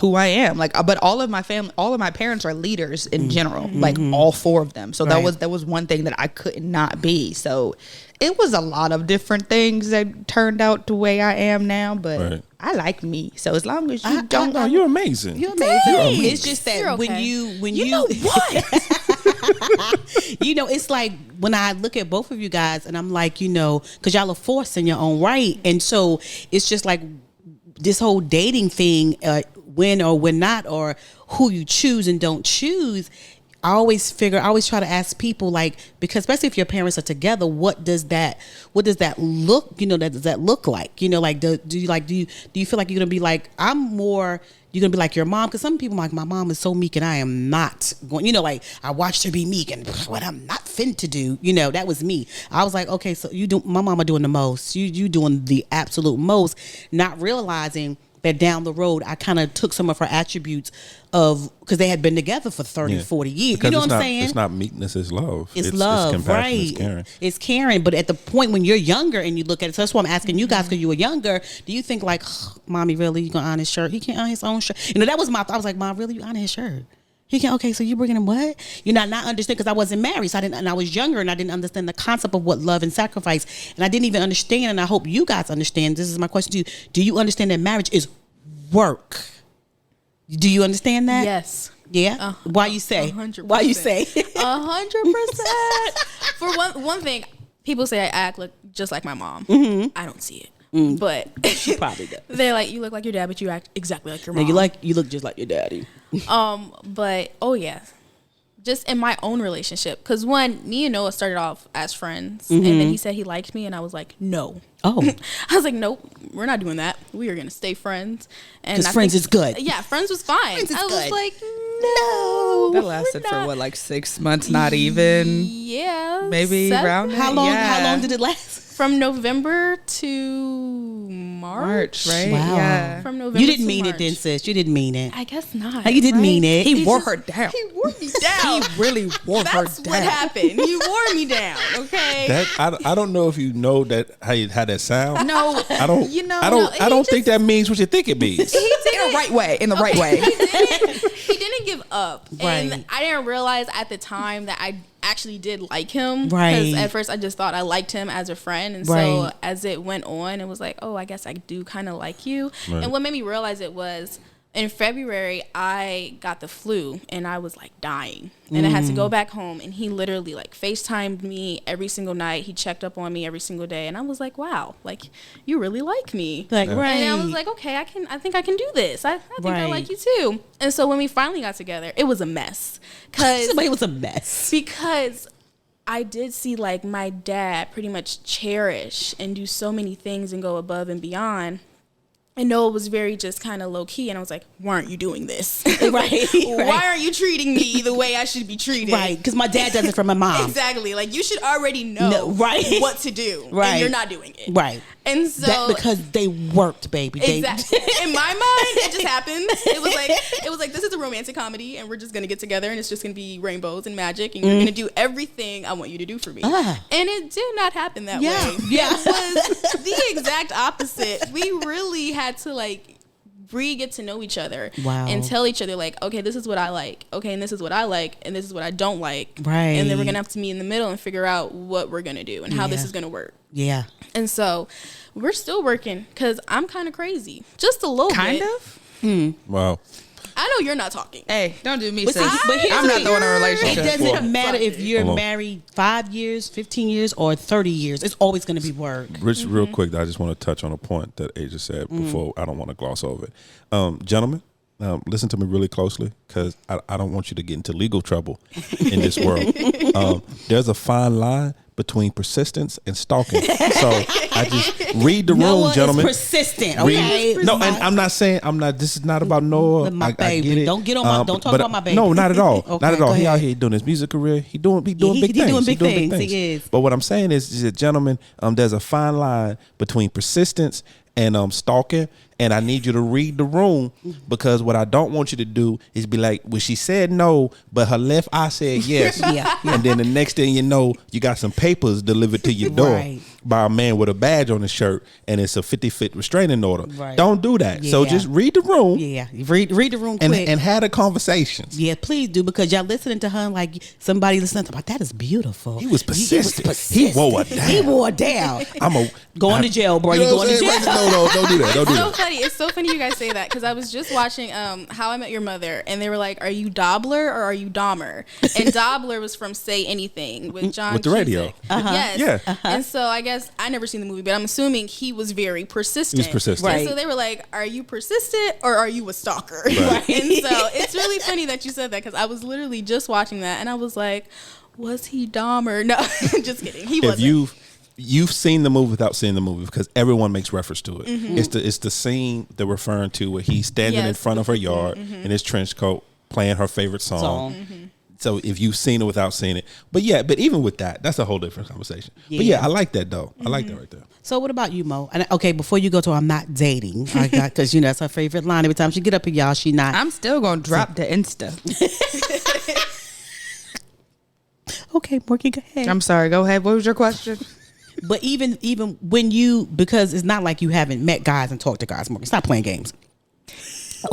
who I am. Like, but all of my parents are leaders in general, like all 4 of them. So that was one thing that I could not be. So it was a lot of different things that turned out the way I am now, but I like me. So as long as you don't know, you're amazing. You're amazing. It's just that when you know what? It's like when I look at both of you guys and I'm like, because y'all are forced in your own right. And so it's just like this whole dating thing, when or when not, or who you choose and don't choose. I always try to ask people, like, because especially if your parents are together, what does that look, does that look like? Like, do you feel like you're gonna be like, you're gonna be like your mom? Because some people are like, my mom is so meek and I am not going, like, I watched her be meek and but I'm not finna do. That was me. I was like, okay, so my mama doing the most. You doing the absolute most, not realizing that down the road I kind of took some of her attributes because they had been together for 30, 40 years. Because what I'm saying? It's not meekness, it's love. It's love, it's compassion, right? It's caring. It's caring. But at the point when you're younger and you look at it, so that's why I'm asking you guys, because you were younger, do you think like, mommy, really, you gonna iron his shirt? He can't iron his own shirt. That was I was like, Mom, really, you iron his shirt? He can't. Okay, so you bringing him what? Not understand, because I wasn't married, so and I was younger, and I didn't understand the concept of what love and sacrifice, and I didn't even understand. And I hope you guys understand. This is my question to you: do you understand that marriage is work? Do you understand that? Yes. Yeah. Why you say? 100%. Why you say? 100%. For one thing, people say I act just like my mom. I don't see it. But she probably does. They're like, you look like your dad, but you act exactly like your mom. You look just like your daddy. But just in my own relationship, because me and Noah started off as friends, and then he said he liked me, and I was like, no. Oh, I was like, nope, we're not doing that. We are gonna stay friends. And because friends is good. Yeah, friends was fine. Friends is I was good. like, no. That lasted for what, like 6 months? Not even. Yeah, Maybe 7? around that? How long? Yeah. How long did it last? From November to March. Right? Wow. Yeah. From November. You didn't to mean March. it, then, sis. You didn't mean it. I guess not. You didn't right? mean it. He wore just- her down. He wore me down. He really wore her That's down. what happened. He wore me down. Okay. That I don't know if you know that how that sounds. No, I don't. You know, I don't. no, I don't he think that means what you think it means. He did In the right way. In the right way. He didn't give up, Right. and I didn't realize at the time that I actually did like him. Right. Because at first I just thought I liked him as a friend, and Right. so as it went on, it was like, oh, I guess I do kind of like you. Right. And what made me realize it was, in February, I got the flu and I was like dying. And I had to go back home, and he literally like FaceTimed me every single night. He checked up on me every single day. And I was like, wow, like you really like me. Like, right. And I was like, okay, I think I can do this. I think I Right. like you too. And so when we finally got together, it was a mess. It was a mess. Because I did see like my dad pretty much cherish and do so many things and go above and beyond. And Noah was very just kind of low key, and I was like, "Why aren't you doing this? Right. Why aren't you treating me the way I should be treated?" Right, because my dad does it for my mom. Exactly. Like you should already know right. what to do, Right. and you're not doing it. Right. And so That because they worked, baby. exactly in my mind, it just happened. It was like this is a romantic comedy, and we're just gonna get together, and it's just gonna be rainbows and magic, and you're gonna do everything I want you to do for me. And it did not happen that way. Yeah. It was the exact opposite. We really had to like get to know each other. Wow. And tell each other like, okay, this is what I like. Okay, and this is what I like, and this is what I don't like. Right. And then we're gonna have to meet in the middle and figure out what we're gonna do and how this is gonna work. Yeah. And so we're still working because I'm kind of crazy, just a little Kind bit. of? Wow. I know you're not talking. Hey, don't do me, But sis. see, but here's I'm the not thing. throwing a It relationship. doesn't matter if you're Hold on. married 5 years, 15 years, or 30 years. It's always going to be work. Rich, real quick, I just want to touch on a point that Aja said before. I don't want to gloss over it. Gentlemen, listen to me really closely, because I don't want you to get into legal trouble in this world. There's a fine line between persistence and stalking. So I just read the Noah room, gentlemen. is persistent. Read- Okay. No, and I'm not saying this is not about Noah. My I baby. get it. Don't get on my- don't talk but, about my baby. No, not at all. Okay, not at all. go He out ahead. here doing his music career. He doing big things. he doing big things. He is. But what I'm saying is that, gentlemen, there's a fine line between persistence and stalking. And I need you to read the room, because what I don't want you to do is be like, well, she said no, but her left eye said yes. Yeah. And then the next thing you know, you got some papers delivered to your door Right. by a man with a badge on his shirt, and it's a 50-foot restraining order. Right. Don't do that. So Yeah. just read the room Yeah. Read the room and quick. have the conversations. Yeah, please do, because y'all listening to her like somebody listening to her. That is beautiful. He was persistent. He wore her down. He wore her down. I'm Going to jail, bro. You You know what going I'm to saying? jail. No, don't do that. Don't do So that. funny. It's so funny you guys say that, because I was just watching How I Met Your Mother, and they were like, are you Dobler or are you Dahmer? And Dobler was from Say Anything with John With the radio. Cusack. Yes. Yeah. And so I guess I never seen the movie, but I'm assuming he was very persistent. He was persistent. And Right. so they were like, are you persistent or are you a stalker? Right. And so it's really funny that you said that, because I was literally just watching that and I was like, was he Dahmer? No, just kidding. He wasn't. If you've seen the movie without seeing the movie, because everyone makes reference to it. Mm-hmm. It's the scene they're referring to where he's standing in Yes. front of her yard in his trench coat playing her favorite song. So if you've seen it without seeing it, but even with that, that's a whole different conversation. Yeah. But yeah, I like that though. I like that right there. So what about you, Mo? And okay, before you go to I'm not dating, because that's her favorite line. Every time she get up here, y'all, she not. I'm still gonna drop the Insta. Okay, Morgan, go ahead. I'm sorry. Go ahead. What was your question? But even when because it's not like you haven't met guys and talked to guys, Morgan. Stop playing games.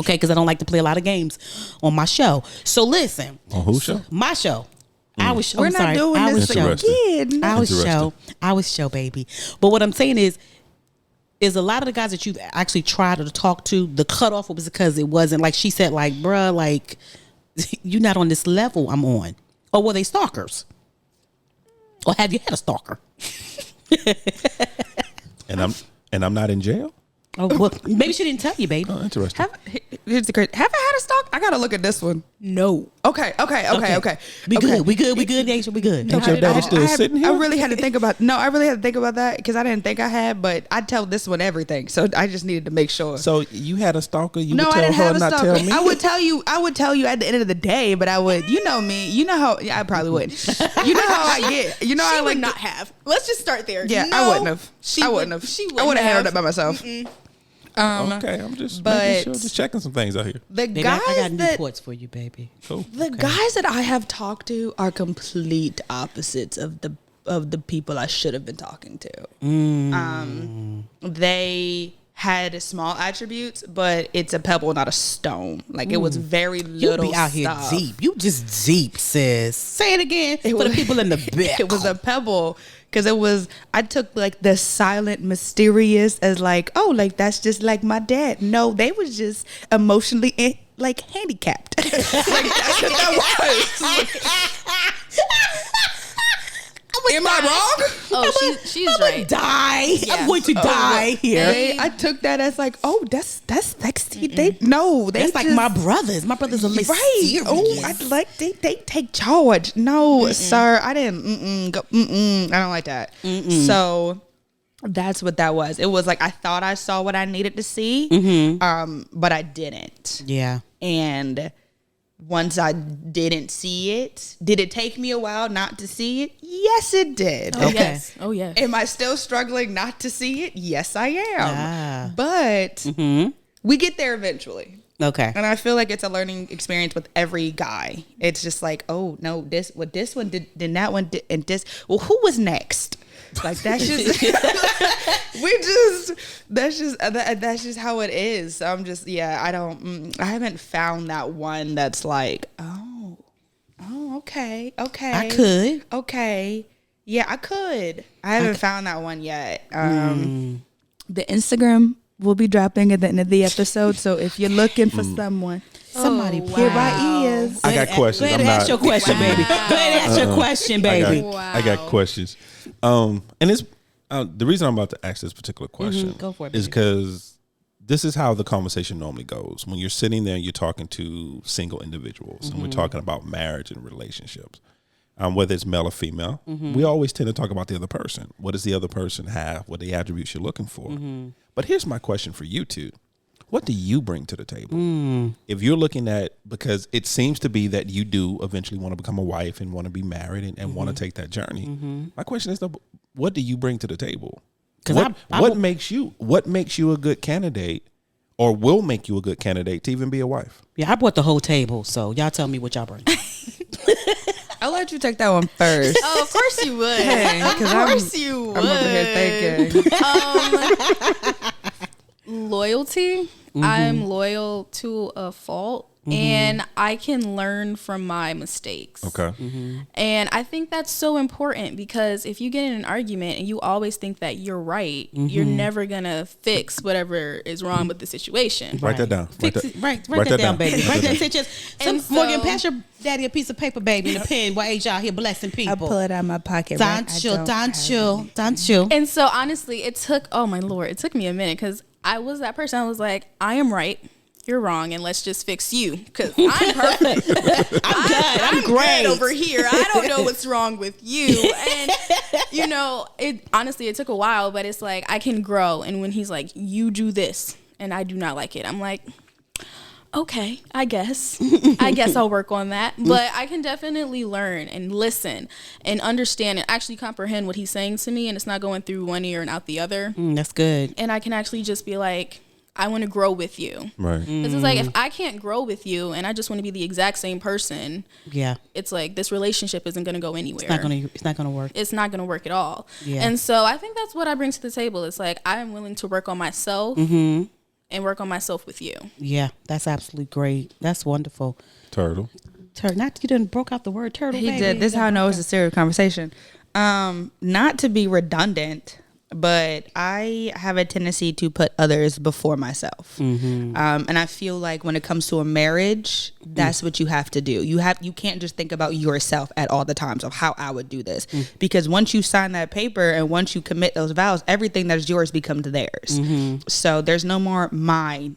Okay, because I don't like to play a lot of games on my show. So listen. On whose show? My show. We're not doing this again. Our show, baby. But what I'm saying is a lot of the guys that you've actually tried to talk to, the cutoff was because it wasn't like she said, like, bruh, like you're not on this level I'm on. Or were they stalkers? Or have you had a stalker? And I'm not in jail? Oh, well, maybe she didn't tell you, baby. Oh, interesting. Here's the crazy. Have I had a stalk? I gotta look at this one. No. Okay. We good, Nation. We good. Ain't your daddy still sitting here? I really had to think about that because I didn't think I had, but I tell this one everything, so I just needed to make sure. So you had a stalker? You no, would I tell didn't her have a not stalker. tell me? I would tell you at the end of the day, but I would, you know me, you know how I probably wouldn't. You know how I get. You know she I would not have. Let's just start there. Yeah, no, I wouldn't have. She wouldn't have. I would have handled it by myself. Okay, I'm just making sure, just checking some things out here. The Baby, guys I got that Newports for you, baby. Cool. the guys that I have talked to are complete opposites of the people I should have been talking to. They had small attributes, but it's a pebble, not a stone. Like it was very little. You be out here deep. You just deep, sis. Say it again for the people in the back. It was a pebble. Because I took like the silent, mysterious as like, oh, like that's just like my dad. No, they was just emotionally like handicapped. Like that's what that was. Am I wrong? Oh, she's right. Die. Yeah. I'm going to die here. I took that as like, oh, that's sexy. That's like just, my brothers. My brothers are mysterious. right. Oh, I like they take charge. No, sir, I didn't. I don't like that. So that's what that was. It was like I thought I saw what I needed to see, but I didn't. Yeah. And once I didn't see it, did it take me a while not to see it? Yes, it did. Oh, yes. Oh, yes. Am I still struggling not to see it? Yes, I am. But we get there eventually. Okay. And I feel like it's a learning experience with every guy. It's just like, oh, no, this one did, then that one did, and this. Well, who was next? Like that's just that's just how it is. So I'm just I haven't found that one that's like okay I could I could. I haven't found that one yet. The Instagram will be dropping at the end of the episode, so if you're looking for someone, somebody here by ears. I got questions. Go ahead and ask your question, baby. Go ahead and ask your question, baby. I got questions. And it's the reason I'm about to ask this particular question Go for it, is baby. because this is how the conversation normally goes. When you're sitting there and you're talking to single individuals and we're talking about marriage and relationships, whether it's male or female, we always tend to talk about the other person. What does the other person have? What are the attributes you're looking for? But here's my question for you two. What do you bring to the table? If you're looking at, because it seems to be that you do eventually want to become a wife and want to be married and want to take that journey. My question is, what do you bring to the table? What makes you a good candidate, or will make you a good candidate to even be a wife? Yeah, I brought the whole table, so y'all tell me what y'all bring. I'll let you take that one first. Oh, of course you would. Of course you would. I'm over here thinking. Loyalty. I'm loyal to a fault. And I can learn from my mistakes. Okay. And I think that's so important, because if you get in an argument and you always think that you're right, you're never going to fix whatever is wrong with the situation. Write that down. Write that down, baby. Write that. Morgan, pass your daddy a piece of paper, baby, and a pen while Age out here blessing people. I pull it out of my pocket. Don't you. And so honestly, it took me a minute, because I was that person. I was like, I am right, you're wrong, and let's just fix you, because I'm perfect. I'm great over here. I don't know what's wrong with you. And it took a while, but it's like I can grow. And when he's like, you do this and I do not like it, I'm like, okay, I guess I'll work on that. But I can definitely learn and listen and understand and actually comprehend what he's saying to me, and it's not going through one ear and out the other. That's good. And I can actually just be like, I want to grow with you. Right. Because it's like, if I can't grow with you and I just want to be the exact same person, it's like this relationship isn't going to go anywhere. It's not going to work. It's not going to work at all. Yeah. And so I think that's what I bring to the table. It's like, I am willing to work on myself and work on myself with you. Yeah, that's absolutely great. That's wonderful. Turtle. Not you didn't broke out the word turtle. He baby. did. This is how I know it's a serious conversation. Not to be redundant, but I have a tendency to put others before myself. And I feel like when it comes to a marriage, that's what you have to do. You can't just think about yourself at all the times of how I would do this. Because once you sign that paper and once you commit those vows, everything that's yours becomes theirs. So there's no more mine.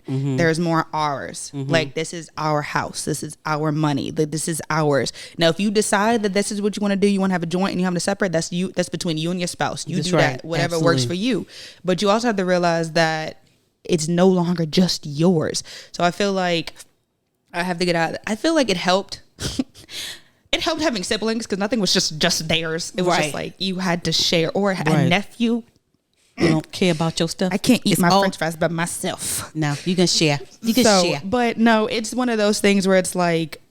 There's more ours. Like, this is our house. This is our money. This is ours. Now, if you decide that this is what you want to do, you want to have a joint and you have to separate, that's between you and your spouse. You do that, whatever works for you. But you also have to realize that it's no longer just yours. So I feel like I have to get out. I feel like it helped. It helped having siblings because nothing was just theirs. It was just like you had to share, or a nephew. You don't care about your stuff. I can't eat my French fries by myself. No, you can share. You can share. But no, it's one of those things where it's like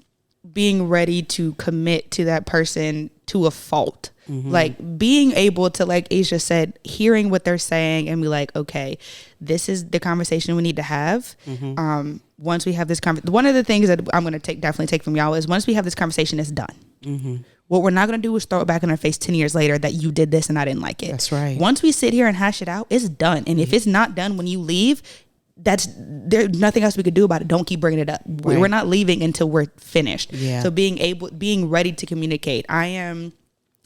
being ready to commit to that person to a fault. Like being able to, like Asia said, hearing what they're saying and be like, okay, this is the conversation we need to have. Once we have this conversation, one of the things that I'm going to definitely take from y'all is once we have this conversation, it's done. What we're not going to do is throw it back in our face 10 years later that you did this and I didn't like it. That's right. Once we sit here and hash it out, it's done. And if it's not done when you leave, there's nothing else we could do about it. Don't keep bringing it up. Right. We're not leaving until we're finished. Yeah. So being ready to communicate. I am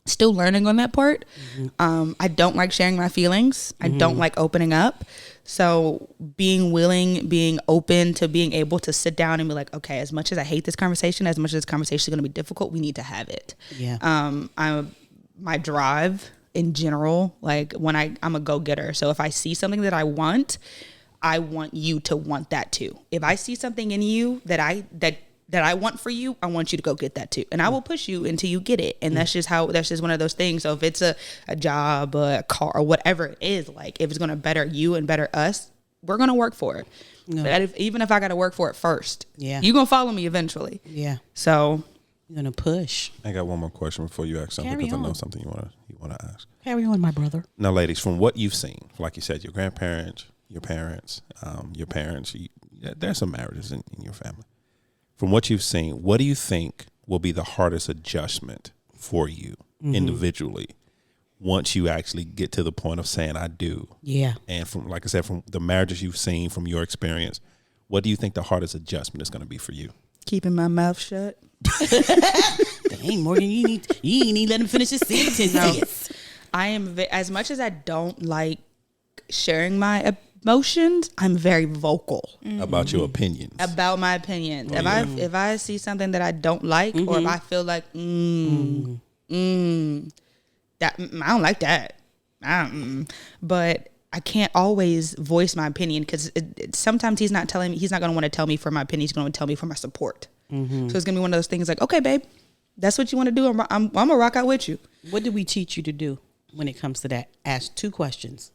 still learning on that part. I don't like sharing my feelings. I don't like opening up. So being willing, being open to being able to sit down and be like, okay, as much as I hate this conversation, as much as this conversation is going to be difficult, we need to have it. Yeah. My drive in general, like when I'm a go-getter. So if I see something that I want you to want that too. If I see something in you that I want for you, I want you to go get that too. And I will push you until you get it. And that's just one of those things. So if it's a job, a car, or whatever it is, like if it's going to better you and better us, we're going to work for it. No. But even if I got to work for it first, you're going to follow me eventually. Yeah. So you're going to push. I got one more question before you ask something, because I know something you want to ask. Carry on, my brother. Now, ladies, from what you've seen, like you said, your grandparents, your parents, there's some marriages in your family. From what you've seen, what do you think will be the hardest adjustment for you individually once you actually get to the point of saying I do? Yeah. And from, like I said, from the marriages you've seen, from your experience, what do you think the hardest adjustment is going to be for you? Keeping my mouth shut. Dang, Morgan, you ain't even let him finish his sentence. No. I am, as much as I don't like sharing my emotions, I'm very vocal about your opinions. About my opinions. If I see something that I don't like, or if I feel like that I don't like that, but I can't always voice my opinion because sometimes he's not going to want to tell me for my opinion. He's going to tell me for my support. So it's going to be one of those things like, okay, babe, that's what you want to do. I'm going to rock out with you. What did we teach you to do when it comes to that? Ask 2 questions.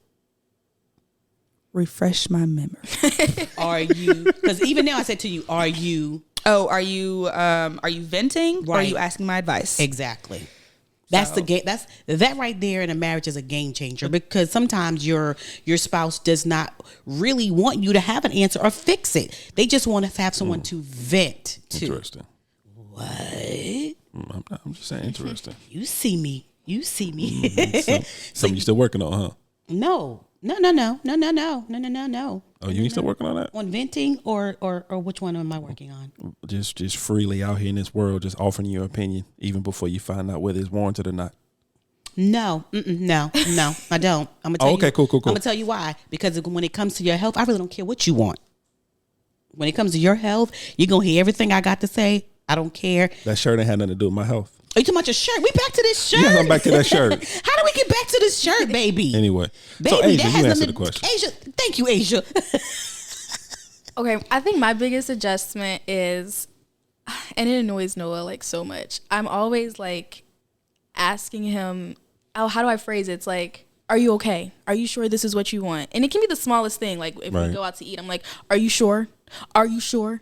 Refresh my memory. Are you? Because even now I said to you, are you? Oh, are you venting? Right. Or are you asking my advice? Exactly. That's the game. That right there in a marriage is a game changer, because sometimes your spouse does not really want you to have an answer or fix it. They just want to have someone to vent to. Interesting. What? I'm just saying, interesting. You see me. Something you still working on, huh? No. Oh, you ain't still working on that? On venting or which one am I working on? Just freely out here in this world, just offering your opinion, even before you find out whether it's warranted or not. No, I don't. I'm gonna tell you. Okay, cool. I'm gonna tell you why. Because when it comes to your health, I really don't care what you want. When it comes to your health, you're gonna hear everything I got to say. I don't care. That shirt ain't had nothing to do with my health. Are you talking about your shirt? We back to this shirt. Yeah, I'm back to that shirt. How do we get back to this shirt, baby? Anyway, baby, so Asia, you answer the question. Asia, thank you, Asia. Okay, I think my biggest adjustment is, and it annoys Noah like so much. I'm always like asking him, oh, how do I phrase it? It's like, are you okay? Are you sure this is what you want? And it can be the smallest thing. Like if we go out to eat, I'm like, are you sure? Are you sure?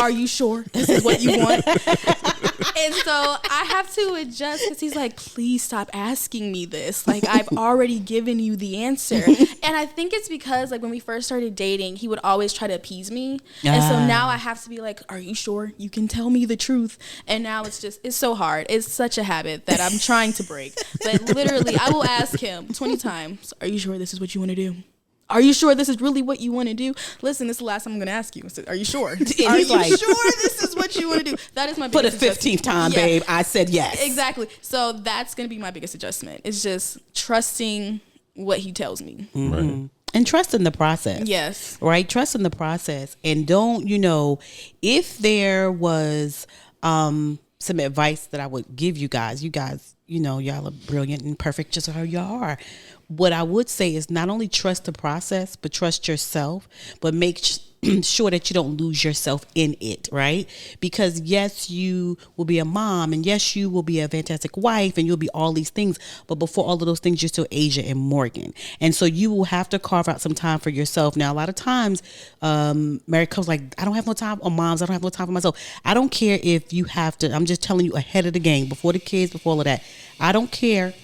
Are you sure this is what you want? And so I have to adjust because he's like, please stop asking me this. Like, I've already given you the answer. And I think it's because, like, when we first started dating, he would always try to appease me. And so now I have to be like, are you sure you can tell me the truth? And now it's so hard. It's such a habit that I'm trying to break. But literally, I will ask him 20 times, are you sure this is what you want to do? Are you sure this is really what you want to do? Listen, this is the last time I'm going to ask you. Are you sure? Are you sure this is what you want to do? That is my biggest adjustment. For the 15th time, babe, I said yes. Exactly. So that's going to be my biggest adjustment. It's just trusting what he tells me. Mm-hmm. Right. And trusting the process. Yes. Right? Trusting the process. And don't, if there was some advice that I would give you guys, y'all are brilliant and perfect just how y'all are. What I would say is not only trust the process, but trust yourself, but make sure that you don't lose yourself in it, right? Because yes, you will be a mom, and yes, you will be a fantastic wife, and you'll be all these things. But before all of those things, you're still Asia and Morgan. And so you will have to carve out some time for yourself. Now, a lot of times, married couples like, I don't have no time, or moms, I don't have no time for myself. I don't care if you have to, I'm just telling you ahead of the game, before the kids, before all of that. I don't care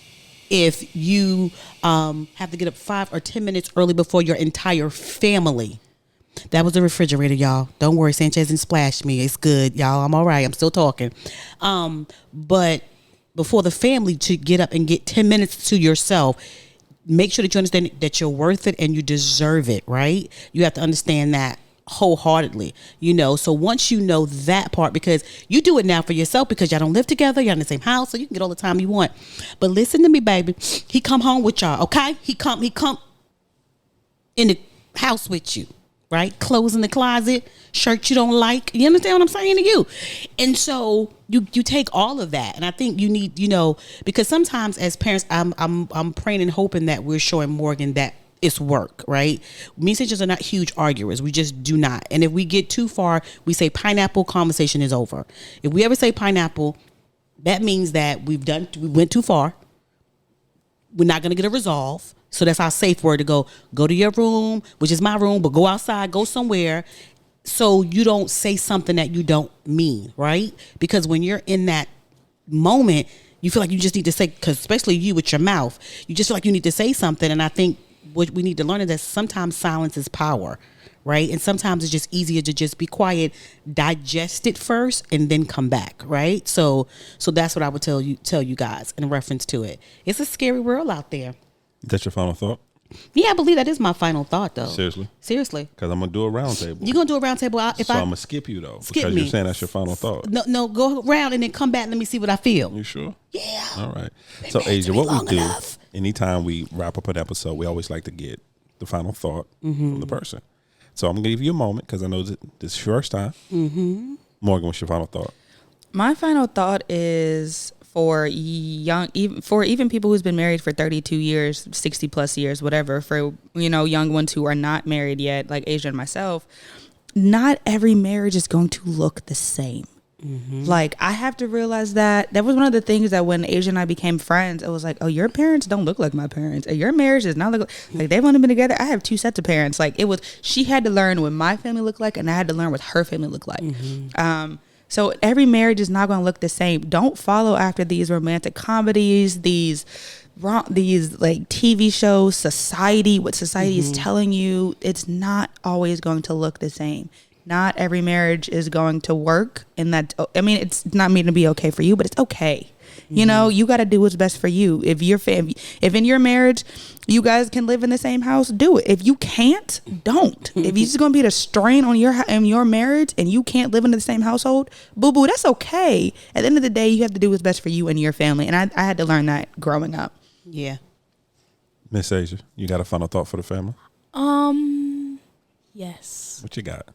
if you have to get up 5 or 10 minutes early before your entire family. That was the refrigerator, y'all. Don't worry, Sanchez didn't splash me. It's good, y'all. I'm all right. I'm still talking. But before the family, to get up and get 10 minutes to yourself, make sure that you understand that you're worth it and you deserve it, right? You have to understand that wholeheartedly, so once you know that part, because you do it now for yourself because y'all don't live together, y'all in the same house, so you can get all the time you want. But listen to me, baby, he come home with y'all, okay? He come in the house with you, right? Clothes in the closet, shirt you don't like, you understand what I'm saying to you? And so you take all of that, and I think you need, because sometimes as parents, I'm praying and hoping that we're showing Morgan that it's work, right? Me and sisters are not huge arguers. We just do not. And if we get too far, we say pineapple, conversation is over. If we ever say pineapple, that means that we went too far. We're not going to get a resolve. So that's our safe word to go to your room, which is my room, but go outside, go somewhere. So you don't say something that you don't mean, right? Because when you're in that moment, you feel like you just need to say, because especially you with your mouth, you just feel like you need to say something. And I think what we need to learn is that sometimes silence is power, right? And sometimes it's just easier to just be quiet, digest it first, and then come back, right? So that's what I would tell you guys in reference to it. It's a scary world out there. That's your final thought? Yeah, I believe that is my final thought, though. Seriously? Because I'm going to do a round table. You're going to do a round table? I'm going to skip you, though. Because you're saying that's your final thought. No, go around and then come back and let me see what I feel. You sure? Yeah. All right. So, Asia, what we do, anytime we wrap up an episode, we always like to get the final thought from the person. So I'm going to give you a moment because I know this is your first time. Mm-hmm. Morgan, what's your final thought? My final thought is for even people who's been married for 32 years, 60 plus years, whatever, for, young ones who are not married yet, like Asia and myself, not every marriage is going to look the same. Mm-hmm. Like, I have to realize that was one of the things that when Asia and I became friends, it was like, oh, your parents don't look like my parents. Your marriage does not look like they've only been together. I have 2 sets of parents. Like, she had to learn what my family looked like, and I had to learn what her family looked like. Mm-hmm. So every marriage is not going to look the same. Don't follow after these romantic comedies, these like TV shows, what society is telling you. It's not always going to look the same. Not every marriage is going to work, and it's not meant to be okay for you, but it's okay. Mm-hmm. You got to do what's best for you. If in your marriage you guys can live in the same house, do it. If you can't, don't. If you're just going to be a strain on your marriage and you can't live in the same household, boo-boo, that's okay. At the end of the day, you have to do what's best for you and your family. And I had to learn that growing up. Yeah. Miss Asia, you got a final thought for the family? Yes. What you got?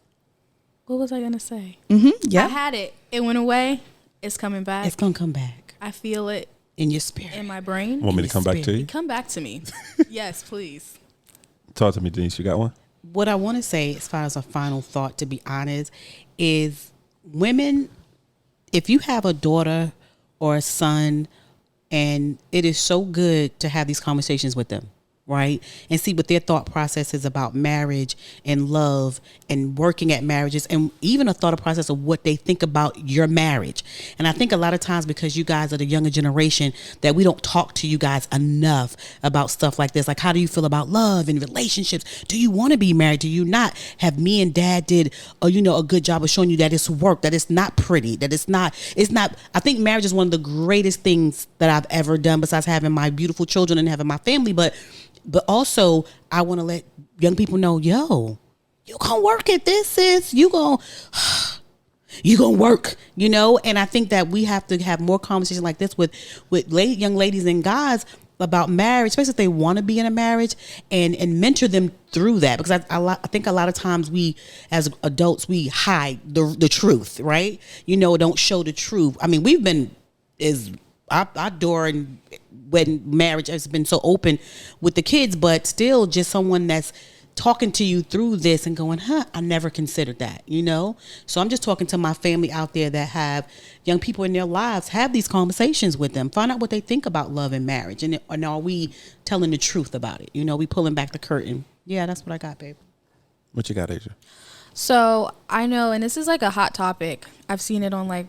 What was I going to say? Mm-hmm. Yeah. I had it. It went away. It's coming back. It's going to come back. I feel it. In your spirit. In my brain. Want me to come back to you? Come back to me. Yes, please. Talk to me, Denise. You got one? what I want to say as far as a final thought, to be honest, is women, if you have a daughter or a son, and it is so good to have these conversations with them, right? And see what their thought process is about marriage and love and working at marriages, and even a thought process of what they think about your marriage. And I think a lot of times, because you guys are the younger generation, that we don't talk to you guys enough about stuff like this. Like, how do you feel about love and relationships? Do you want to be married? Do you not? Have me and dad did a good job of showing you that it's work, that it's not pretty, that it's not. I think marriage is one of the greatest things that I've ever done, besides having my beautiful children and having my family. But also, I want to let young people know, you gonna work at this, sis. You gonna work, And I think that we have to have more conversations like this with young ladies and guys about marriage, especially if they want to be in a marriage, and mentor them through that. Because I think a lot of times we, as adults, we hide the truth, right? Don't show the truth. I mean, we've been our door and when marriage has been so open with the kids, but still just someone that's talking to you through this and going, I never considered that, So I'm just talking to my family out there that have young people in their lives. Have these conversations with them. Find out what they think about love and marriage. And are we telling the truth about it? We pulling back the curtain. Yeah, that's what I got, babe. What you got, Asia? So I know, and this is like a hot topic. I've seen it on like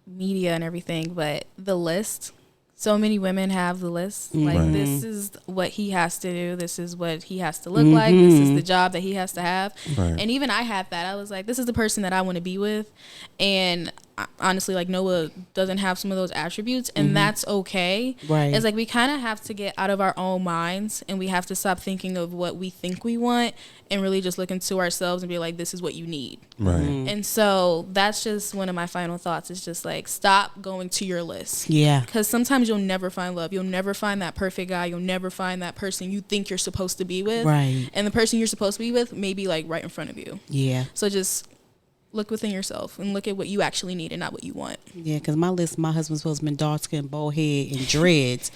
media and everything, but the list. So many women have the list. Like, this is what he has to do. This is what he has to look like. This is the job that he has to have. Right. And even I had that. I was like, this is the person that I want to be with. And honestly, like, Noah doesn't have some of those attributes, and that's okay. Right. It's like we kind of have to get out of our own minds, and we have to stop thinking of what we think we want and really just look into ourselves and be like, this is what you need. Right. And so that's just one of my final thoughts, is just like, stop going to your list. Yeah. Because sometimes you'll never find love. You'll never find that perfect guy. You'll never find that person you think you're supposed to be with. Right. And the person you're supposed to be with may be like right in front of you. Yeah. So just look within yourself and look at what you actually need and not what you want. Yeah, because my husband's supposed to be dark skin, bald head, and dreads.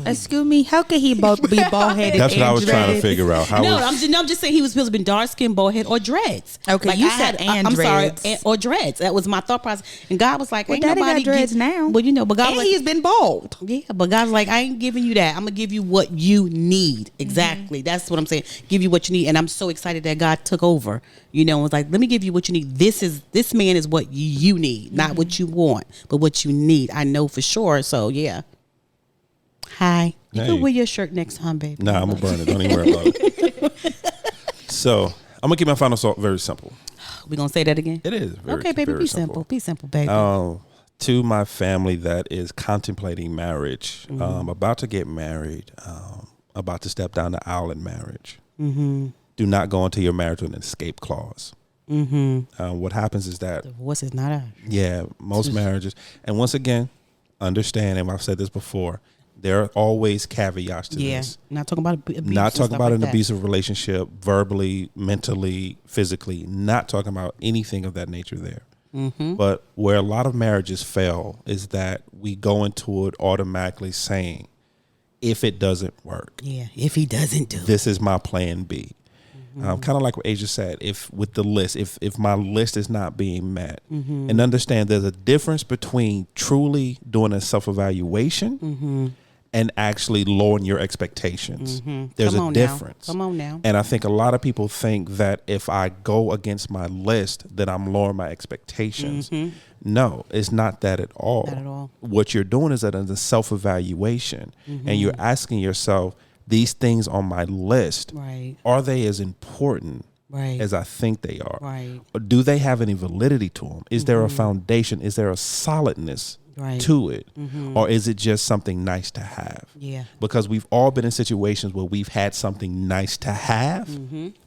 Excuse me, how could he both be bald headed? That's what I was trying to figure out. I'm just saying he was supposed to be dark skin, bald head, or dreads. Okay, like, you said dreads. Or dreads. That was my thought process. And God was like, "Ain't nobody got dreads now." Well, but God, he's been bald. Yeah, but God's like, "I ain't giving you that. I'm gonna give you what you need." Exactly. That's what I'm saying. Give you what you need. And I'm so excited that God took over. And was like, "Let me give you what you need. This man is what you need, not what you want, but what you need." I know for sure. So yeah. Hi. You can wear your shirt next time, baby. Nah, I'm going to burn it. Don't even worry about it. So, I'm going to keep my final thought very simple. We going to say that again? It is. Okay, baby, be simple. Be simple, baby. To my family that is contemplating marriage, about to get married, about to step down the aisle in marriage, do not go into your marriage with an escape clause. What happens is that divorce is not ours. Yeah, most marriages. And once again, understand, and I've said this before, there are always caveats to this. Not talking about abuse. Not talking about an abusive relationship, verbally, mentally, physically. Not talking about anything of that nature there. But where a lot of marriages fail is that we go into it automatically saying, if it doesn't work. Yeah, if he doesn't do it. This is my plan B. Kind of like what Asia said, if with the list, if my list is not being met, and understand there's a difference between truly doing a self-evaluation and actually lowering your expectations. There's a difference. Come on now. And I think a lot of people think that if I go against my list, that I'm lowering my expectations. No, it's not that at all. Not at all. What you're doing is that as a self-evaluation, and you're asking yourself, these things on my list, are they as important as I think they are? Or do they have any validity to them? Is there a foundation? Is there a solidness to it? Or is it just something nice to have? Yeah. Because we've all been in situations where we've had something nice to have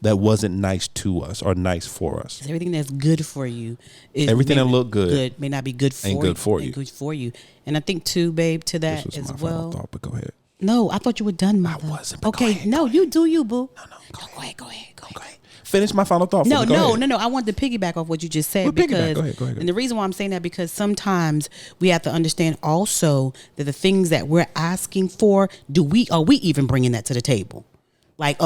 that wasn't nice to us or nice for us. Everything that's good for you. Everything that look good may not be good for you. Ain't good for you. Good for you. And I think too, babe, to that this was as my well. Final thought, but go ahead. No, I thought you were done, mother. I wasn't. But okay, go ahead, no, go ahead. you do you, boo. No, Go ahead. Finish my final thought. No. I wanted to piggyback off what you just said because, go ahead. And the reason why I'm saying that because sometimes we have to understand also that the things that we're asking for, are we even bringing that to the table? Like,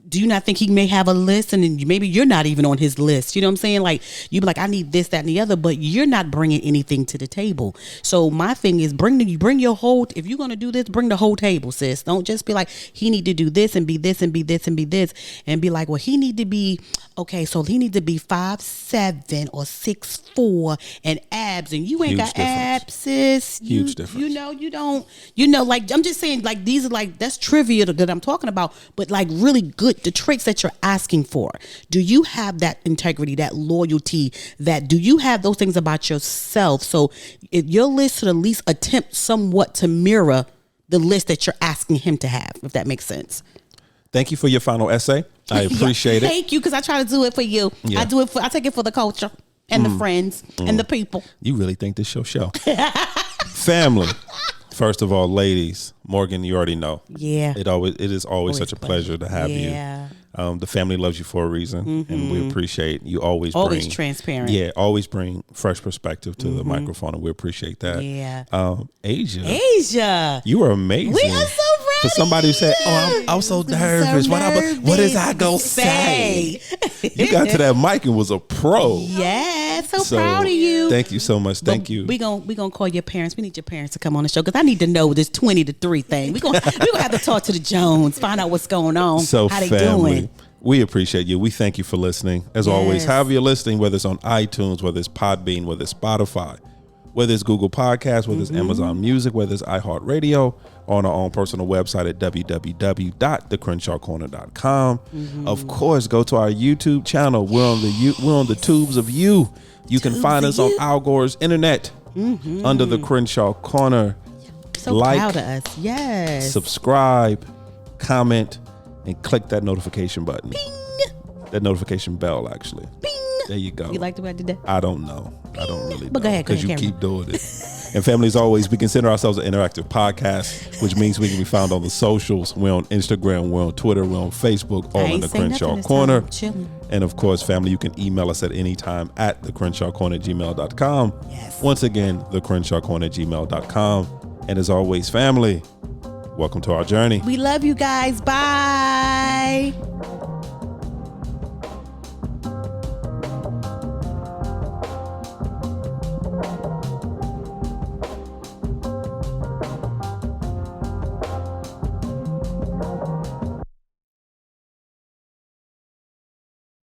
do you not think he may have a list and then maybe you're not even on his list? You know what I'm saying? Like, you be like, I need this, that, and the other, but you're not bringing anything to the table. So my thing is bring your whole, if you're going to do this, bring the whole table, sis. Don't just be like, he need to do this and be this and be this and be this and be like, well, he need to be, okay, so he need to be 5'7" or 6'4" and abs, and you ain't got abs, sis. Huge difference. You don't, like, I'm just saying, like, these are like, that's trivia that I'm talking about, but like really good, the traits that you're asking for. Do you have that integrity, that loyalty, do you have those things about yourself? So if your list should at least attempt somewhat to mirror the list that you're asking him to have, if that makes sense. Thank you for your final essay. I appreciate it. Thank you, because I try to do it for you. Yeah. I take it for the culture and the friends and the people. You really think this show? Family. First of all, ladies, Morgan, you already know. Yeah. It is always such a pleasure to have you. The family loves you for a reason, and we appreciate you always transparent. Yeah, always bring fresh perspective to the microphone, and we appreciate that. Yeah. Asia, you are amazing. We are so ready. For somebody who said, "Oh, I'm so nervous. What is I gonna say?" You got to that mic and was a pro. Yeah, so proud of you. Thank you so much. Thank you. We gonna call your parents. We need your parents to come on the show because I need to know this 20 to 3 thing. We gonna have to talk to the Jones, find out what's going on. So how they family, doing. We appreciate you. We thank you for listening. As always, however you're listening, whether it's on iTunes, whether it's Podbean, whether it's Spotify, whether it's Google Podcasts, whether it's Amazon Music, whether it's iHeartRadio, or on our own personal website at www.theCrenshawCorner.com. Of course, go to our YouTube channel. We're on the tubes of you. You can find us on Al Gore's internet under the Crenshaw Corner. So proud of us. Yes. Subscribe, comment, and click that notification button. Bing. That notification bell, actually. Bing. There you go. You like the way I did that? I don't know. Bing. I don't really know. But go ahead, because you keep doing it. And family, as always, we consider ourselves an interactive podcast, which means we can be found on the socials. We're on Instagram, we're on Twitter, we're on Facebook, all in the Crenshaw Corner. And of course, family, you can email us at any time at thecrenshawcorner@gmail.com. Yes. Once again, thecrenshawcorner@gmail.com. And as always, family, welcome to our journey. We love you guys. Bye.